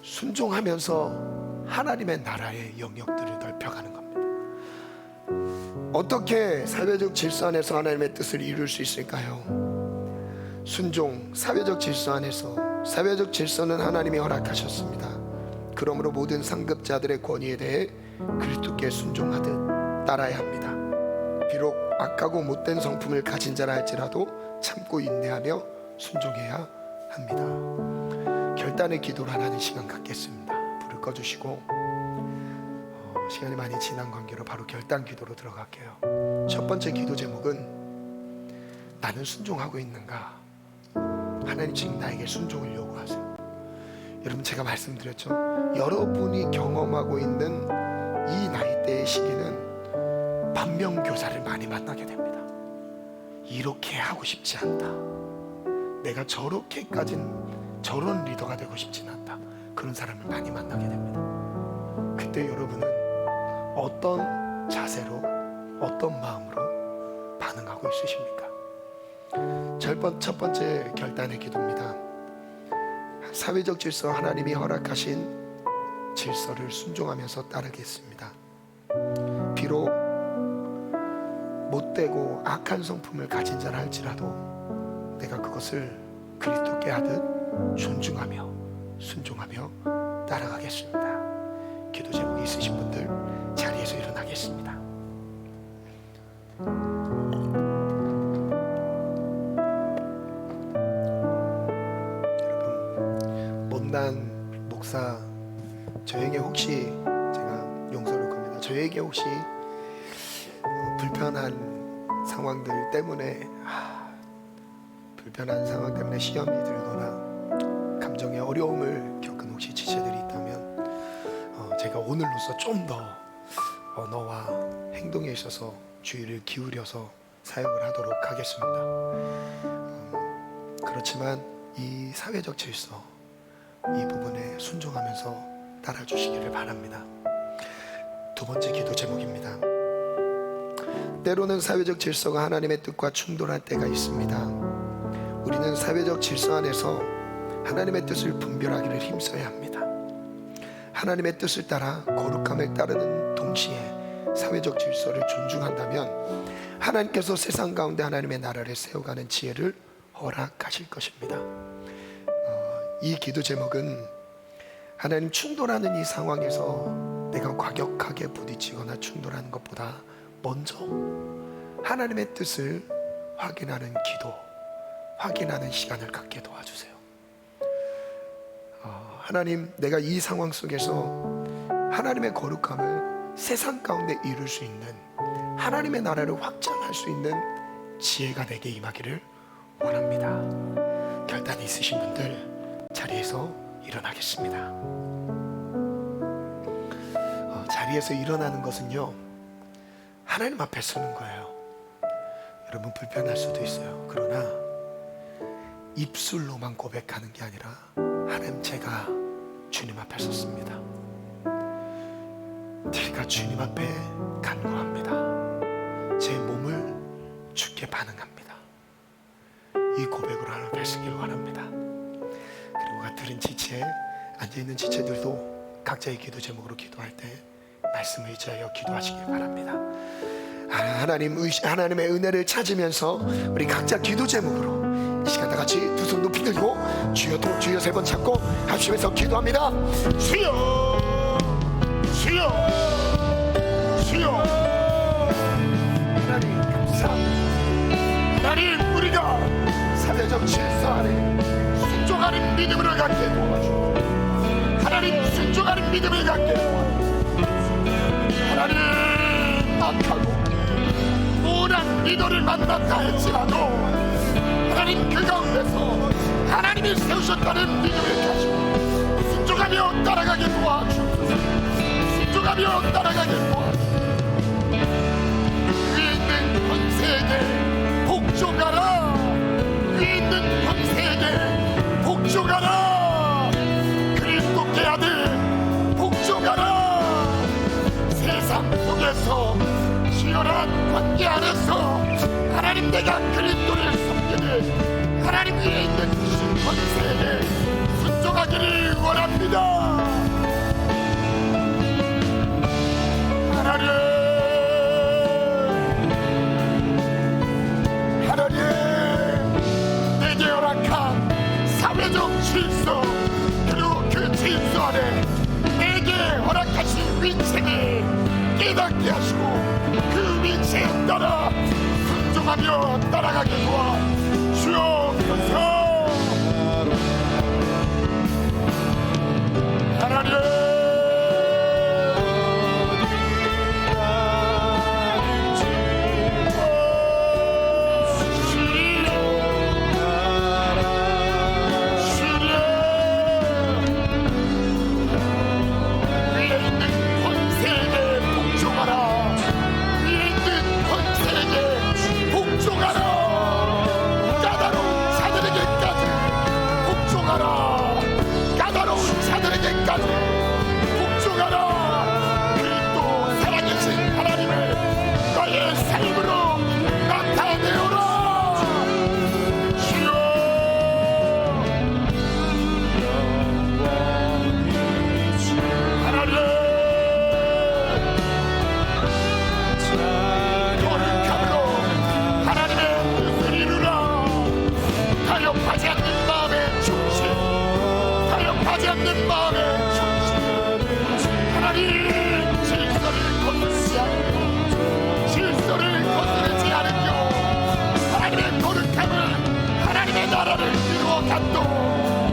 순종하면서 하나님의 나라의 영역들을 넓혀가는 겁니다. 어떻게 사회적 질서 안에서 하나님의 뜻을 이룰 수 있을까요? 순종, 사회적 질서 안에서, 사회적 질서는 하나님이 허락하셨습니다. 그러므로 모든 상급자들의 권위에 대해 그리스도께 순종하듯 따라야 합니다. 비록 악하고 못된 성품을 가진 자라 할지라도 참고 인내하며 순종해야 합니다. 결단의 기도를 하는 시간 갖겠습니다. 불을 꺼주시고 시간이 많이 지난 관계로 바로 결단 기도로 들어갈게요. 첫 번째 기도 제목은 나는 순종하고 있는가? 하나님 지금 나에게 순종을 요구하세요. 여러분, 제가 말씀드렸죠. 여러분이 경험하고 있는 이 나이대의 시기는 반면교사를 많이 만나게 됩니다. 이렇게 하고 싶지 않다. 내가 저렇게까진 저런 리더가 되고 싶진 않다. 그런 사람을 많이 만나게 됩니다. 그때 여러분은 어떤 자세로, 어떤 마음으로 반응하고 있으십니까? 첫 번째 결단의 기도입니다. 사회적 질서, 하나님이 허락하신 질서를 순종하면서 따르겠습니다. 비록 못되고 악한 성품을 가진 자라 할지라도 내가 그것을 그리스도께 하듯 존중하며 순종하며 따라가겠습니다. 기도 제목이 있으신 분들 자리에서 일어나겠습니다. 여러분, 못난 목사, 저에게 혹시, 제가 용서를 겁니다. 저에게 혹시 불편한 상황들 때문에 시험이 들거나 감정의 어려움을 겪은 혹시 지체들이 있다면 제가 오늘로서 좀 더 언어와 행동에 있어서 주의를 기울여서 사용을 하도록 하겠습니다. 그렇지만 이 사회적 질서, 이 부분에 순종하면서 따라주시기를 바랍니다. 두 번째 기도 제목입니다. 때로는 사회적 질서가 하나님의 뜻과 충돌할 때가 있습니다. 우리는 사회적 질서 안에서 하나님의 뜻을 분별하기를 힘써야 합니다. 하나님의 뜻을 따라 거룩함을 따르는 동시에 사회적 질서를 존중한다면 하나님께서 세상 가운데 하나님의 나라를 세워가는 지혜를 허락하실 것입니다. 이 기도 제목은 하나님, 충돌하는 이 상황에서 내가 과격하게 부딪히거나 충돌하는 것보다 먼저 하나님의 뜻을 확인하는 기도, 확인하는 시간을 갖게 도와주세요. 하나님, 내가 이 상황 속에서 하나님의 거룩함을 세상 가운데 이룰 수 있는, 하나님의 나라를 확장할 수 있는 지혜가 내게 임하기를 원합니다. 결단이 있으신 분들 자리에서 일어나겠습니다. 자리에서 일어나는 것은요, 하나님 앞에 서는 거예요. 여러분, 불편할 수도 있어요. 그러나 입술로만 고백하는 게 아니라 하나님, 제가 주님 앞에 섰습니다. 제가 주님 앞에 간구합니다. 제 몸을 주께 반응합니다. 이 고백으로 하나님 앞에 서길 원합니다. 그리고 들은 지체, 앉아있는 지체들도 각자의 기도 제목으로 기도할 때 말씀을 의지하여 기도하시길 바랍니다. 하나님의 은혜를 찾으면서 우리 각자 기도 제목으로 이 시간 다 같이 두 손 높이 들고 주여 또 주여 세 번 찾고 합심해서 기도합니다. 주여 주여 주여. 하나님 감사합니다. 하나님 우리가 사회적 질서 안에 순종하는 믿음을 갖게 도와주옵소서. 하나님 순종하는 믿음을 갖게 도와주옵소서. 하나님 악하고 모난 리더를 만났다 할지라도 하나님 그 가운데서 하나님이 세우셨다는 믿음을 가지고 순종하며 따라가게 도와주옵소서. 순종하며 따라가게 도와주옵소서. 위에 있는 권세에게 복종하라. 위에 있는 권세에게 복종하라. 그리스도께 아들 복종하라. 세상 속에서 치열한 관계 안에서 하나님 내가 그리스도를 섬기는 하나님 위에 있는 권세에게 순종하기를 원합니다. 하나님 내게 허락한 사회적 질서 그리고 그 질서 안에 내게 허락하신 위치를 깨닫게 하시고 그 위치에 따라 순종하며 따라가게 도와 주옵소서. 하나님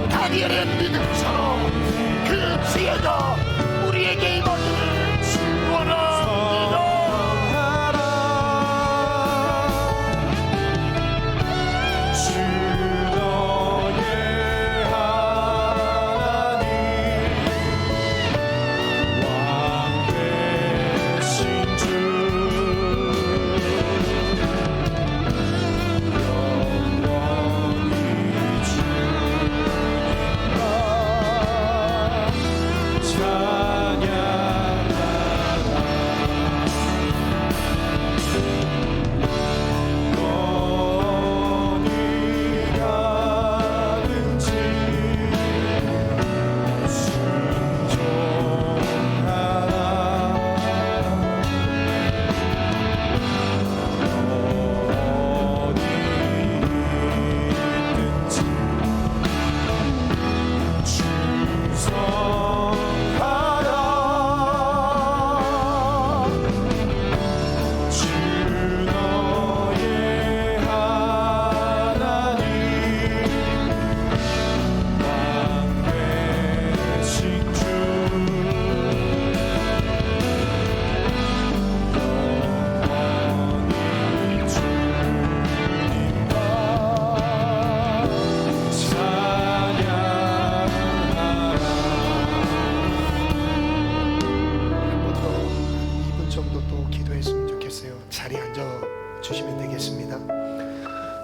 다니엘의 믿음처럼 그 지혜가 우리에게 임하기를 원합니다. 주 너의 하나님 왕 되신 주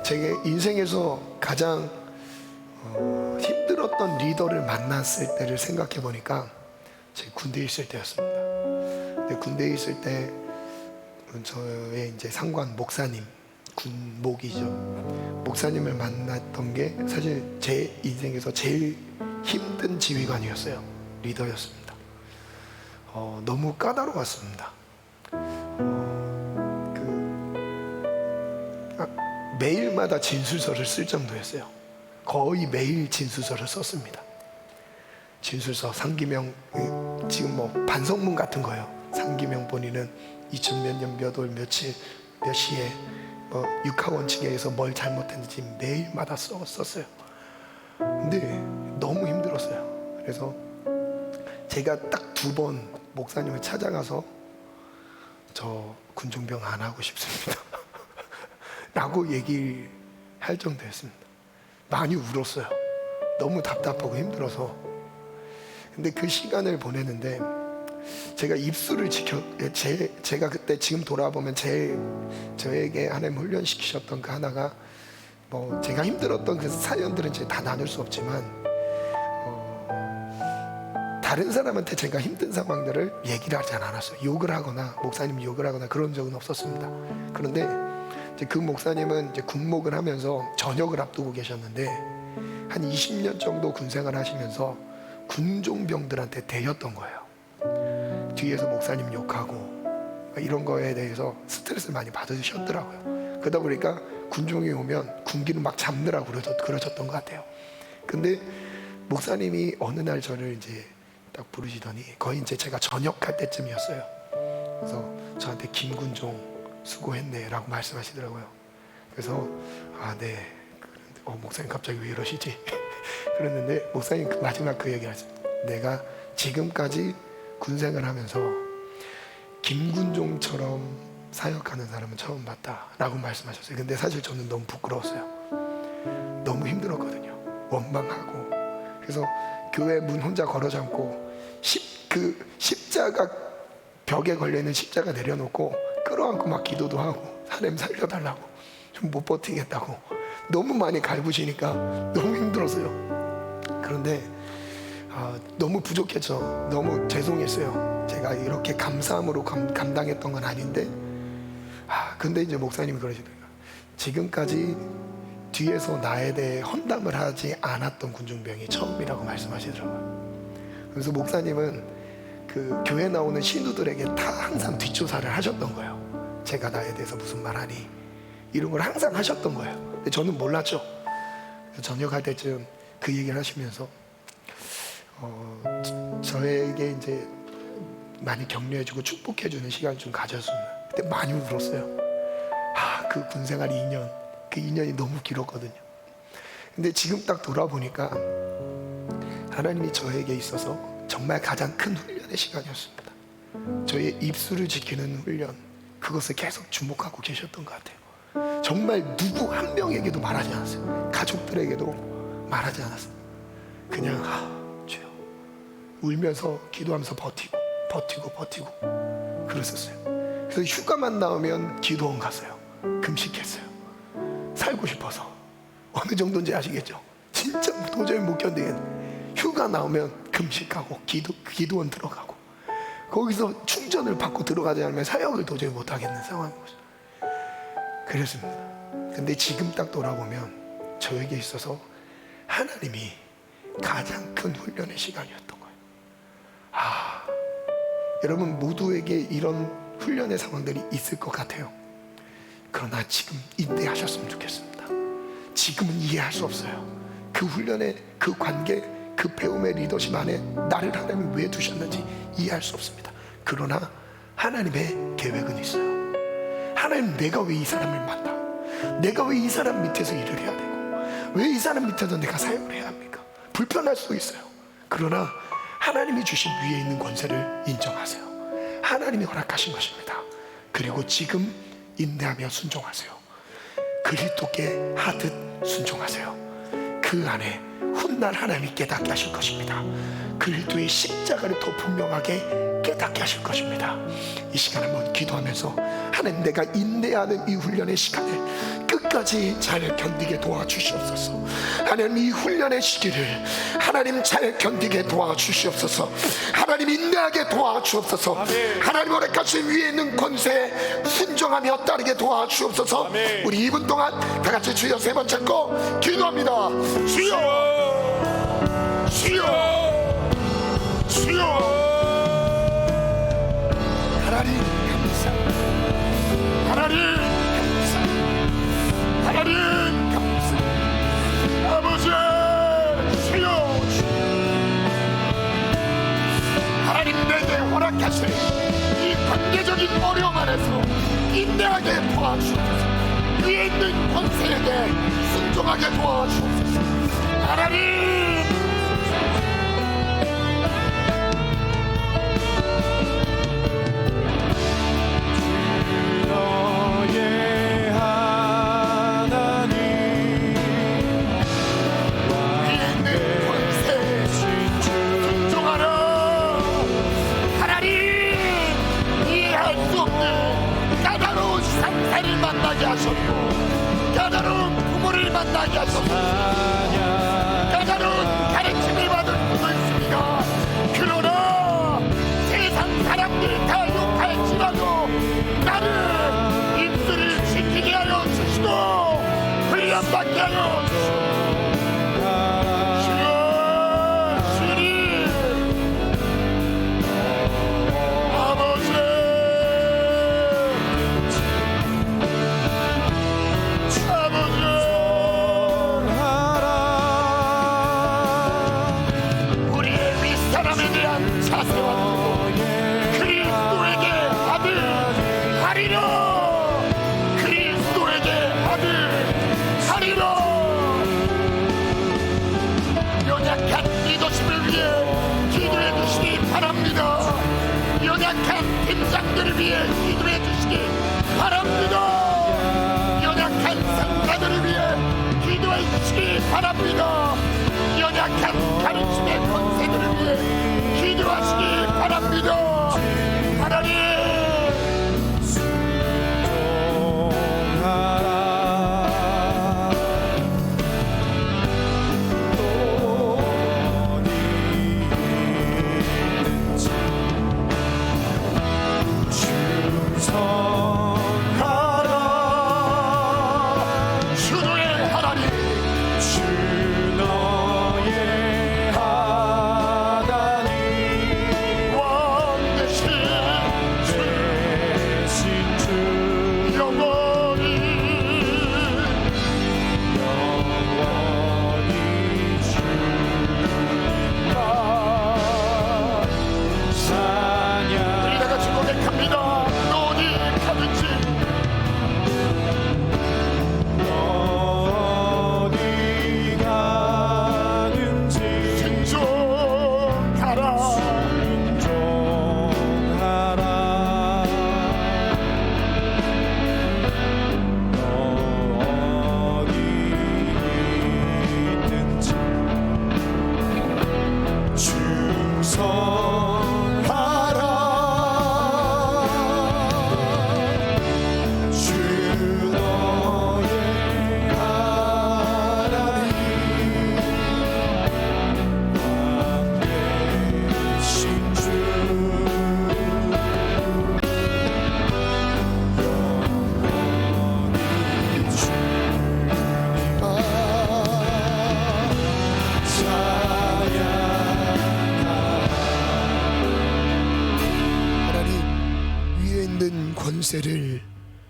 제 인생에서 가장 힘들었던 리더를 만났을 때를 생각해 보니까 제 군대에 있을 때였습니다. 근데 군대에 있을 때 저의 이제 상관 목사님, 군목이죠. 목사님을 만났던 게 사실 제 인생에서 제일 힘든 지휘관이었어요. 리더였습니다. 너무 까다로웠습니다. 매일마다 진술서를 쓸 정도였어요. 거의 매일 진술서를 썼습니다. 진술서, 상기명, 지금 뭐 반성문 같은 거예요. 상기명 본인은 2000몇 년 몇 월 며칠 몇 시에 육하원칙에서 뭘 잘못했는지 매일마다 썼어요. 근데 너무 힘들었어요. 그래서 제가 딱 2번 목사님을 찾아가서 저 군중병 안 하고 싶습니다 라고 얘기를 할 정도였습니다. 많이 울었어요. 너무 답답하고 힘들어서. 근데 그 시간을 보내는데 제가 입술을 제가 그때 지금 돌아보면 저에게 하나님 훈련시키셨던 그 하나가, 뭐 제가 힘들었던 그 사연들은 이제 다 나눌 수 없지만 다른 사람한테 제가 힘든 상황들을 얘기를 하지 않았어요. 욕을 하거나 목사님 욕을 하거나 그런 적은 없었습니다. 그런데 이제 그 목사님은 이제 군목을 하면서 전역을 앞두고 계셨는데 한 20년 정도 군생활 하시면서 군종병들한테 대였던 거예요. 뒤에서 목사님 욕하고 이런 거에 대해서 스트레스를 많이 받으셨더라고요. 그러다 보니까 군종이 오면 군기를 막 잡느라고 그러셨던 것 같아요. 근데 목사님이 어느 날 저를 이제 딱 부르시더니 거의 이제 제가 전역할 때쯤이었어요. 그래서 저한테 김군종 수고했네 라고 말씀하시더라고요. 그래서 네. 목사님 갑자기 왜 이러시지? 그랬는데 목사님 마지막 그 얘기를 하셨어요. 내가 지금까지 군생을 하면서 김군종처럼 사역하는 사람은 처음 봤다 라고 말씀하셨어요. 근데 사실 저는 너무 부끄러웠어요. 너무 힘들었거든요. 원망하고. 그래서 교회 문 혼자 걸어 잠고 그 십자가 벽에 걸려있는 십자가 내려놓고 끌어안고 막 기도도 하고 하나님 살려달라고, 좀 못 버티겠다고 너무 많이 갈구시니까 너무 힘들었어요. 그런데 너무 부족했죠. 너무 죄송했어요. 제가 이렇게 감사함으로 감당했던 건 아닌데 근데 이제 목사님이 그러시더라고요. 지금까지 뒤에서 나에 대해 헌담을 하지 않았던 군중병이 처음이라고 말씀하시더라고요. 그래서 목사님은 그 교회 나오는 신우들에게 다 항상 뒷조사를 하셨던 거예요. 제가 나에 대해서 무슨 말하니 이런 걸 항상 하셨던 거예요. 근데 저는 몰랐죠. 그래서 전역할 때쯤 그 얘기를 하시면서 저에게 이제 많이 격려해주고 축복해주는 시간을 좀 가졌습니다. 그때 많이 울었어요. 그 군생활 2년, 그 2년이 너무 길었거든요. 근데 지금 딱 돌아보니까 하나님이 저에게 있어서 정말 가장 큰 훈련의 시간이었습니다. 저의 입술을 지키는 훈련, 그것을 계속 주목하고 계셨던 것 같아요. 정말 누구 한 명에게도 말하지 않았어요. 가족들에게도 말하지 않았어요. 그냥 주여 울면서 기도하면서 버티고 그랬었어요. 그래서 휴가만 나오면 기도원 갔어요. 금식했어요. 살고 싶어서. 어느 정도인지 아시겠죠? 진짜 도저히 못 견디겠는. 휴가 나오면 금식하고 기도원 들어가고 거기서 충전을 받고 들어가지 않으면 사역을 도저히 못 하겠는 상황인 거죠. 그랬습니다. 근데 지금 딱 돌아보면 저에게 있어서 하나님이 가장 큰 훈련의 시간이었던 거예요. 여러분 모두에게 이런 훈련의 상황들이 있을 것 같아요. 그러나 지금 인내하셨으면 좋겠습니다. 지금은 이해할 수 없어요. 그 훈련의 그 관계, 그 배움의 리더십 안에 나를 하나님이 왜 두셨는지 이해할 수 없습니다. 그러나 하나님의 계획은 있어요. 하나님, 내가 왜 이 사람을 만나? 내가 왜 이 사람 밑에서 일을 해야 되고 왜 이 사람 밑에서 내가 사역을 해야 합니까? 불편할 수도 있어요. 그러나 하나님이 주신 위에 있는 권세를 인정하세요. 하나님이 허락하신 것입니다. 그리고 지금 인내하며 순종하세요. 그리스도께 하듯 순종하세요. 그 안에 훗날 하나님이 깨닫게 하실 것입니다. 그리스도의 십자가를 더 분명하게 깨닫게 하실 것입니다. 이 시간 한번 기도하면서 하나님, 내가 인내하는 이 훈련의 시간을 끝까지 잘 견디게 도와주시옵소서. 하나님, 이 훈련의 시기를 하나님 잘 견디게 도와주시옵소서. 하나님, 인내하게 도와주옵소서. 아멘. 하나님 허락하신 위에 있는 권세에 순종하며 따르게 도와주옵소서. 아멘. 우리 2분 동안 다 같이 주여 3번 찾고 기도합니다. 주여, 주여, 주여. 하나님 감사합니다. 하나님 감사합니다. 하나님 어려움 안에서 인내하게 도와주옵소서. 위에 있는 권세에게 순종하게 도와주옵소서. 하나님, 너의 하나님 위에 있는 권세에 순종하라. 하나님, 이해할 수 없는 까다로운 상사를 만나게 하셨고, 까다로운 부모를 만나게 하셨고, 까다로운 가르침을 받은 분도 있습니다. 그러나 세상 사람들 다 욕할지라도 나는 입술을 지키게 하여 주시고 훈련받게 하여 주시고, 주여, 주님, 아버지, 우리의 윗사람에 대한 자세와 태도, 그리스도에게 아들 하리라. 그리스도에게 아들 하리라. 연약한 리더십을 위해 기도해 주시기 바랍니다. 연약한 팀장들을 위해 기도해 주시기 바랍니다. 연약한 상사들을 위해 기도해 주시기 바랍니다. 연약한 가르침의 권세들을 위해 기도하시기 바랍니다. 하나님, 주 너의 하나님, 왕 대신 주 영원히 우리 다 같이 고백합니다. 너 어디 가든지 어디 가든지 순종하라. 순종하라. 너 어디 있든지 충성하라. 주 너의 하나님 왕 대신 주 영원히 주님만 하나님, 위에 있는 권세를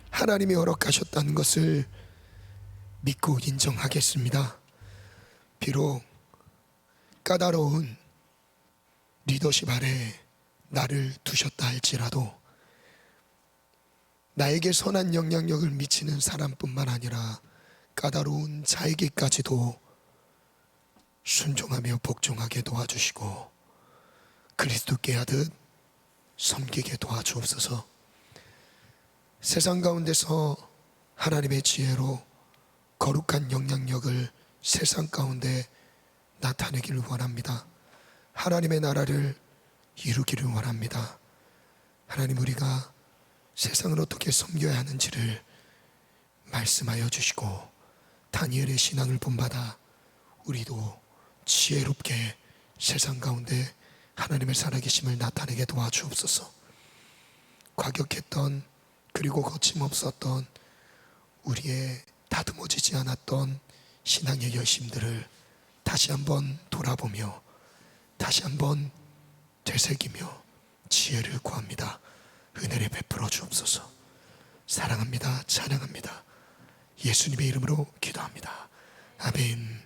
하나님이 허락하셨다는 것을 믿고 인정하겠습니다. 비록 까다로운 리더십 아래 나를 두셨다 할지라도 나에게 선한 영향력을 미치는 사람뿐만 아니라 까다로운 자에게까지도 순종하며 복종하게 도와주시고 그리스도께 하듯 섬기게 도와주옵소서. 세상 가운데서 하나님의 지혜로 거룩한 영향력을 세상 가운데 나타내기를 원합니다. 하나님의 나라를 이루기를 원합니다. 하나님, 우리가 세상을 어떻게 섬겨야 하는지를 말씀하여 주시고 다니엘의 신앙을 본받아 우리도 지혜롭게 세상 가운데 하나님의 살아계심을 나타내게 도와주옵소서. 과격했던 그리고 거침없었던 우리의 다듬어지지 않았던 신앙의 열심들을 다시 한번 돌아보며 다시 한번 되새기며 지혜를 구합니다. 은혜를 베풀어 주옵소서. 사랑합니다. 찬양합니다. 예수님의 이름으로 기도합니다. 아멘.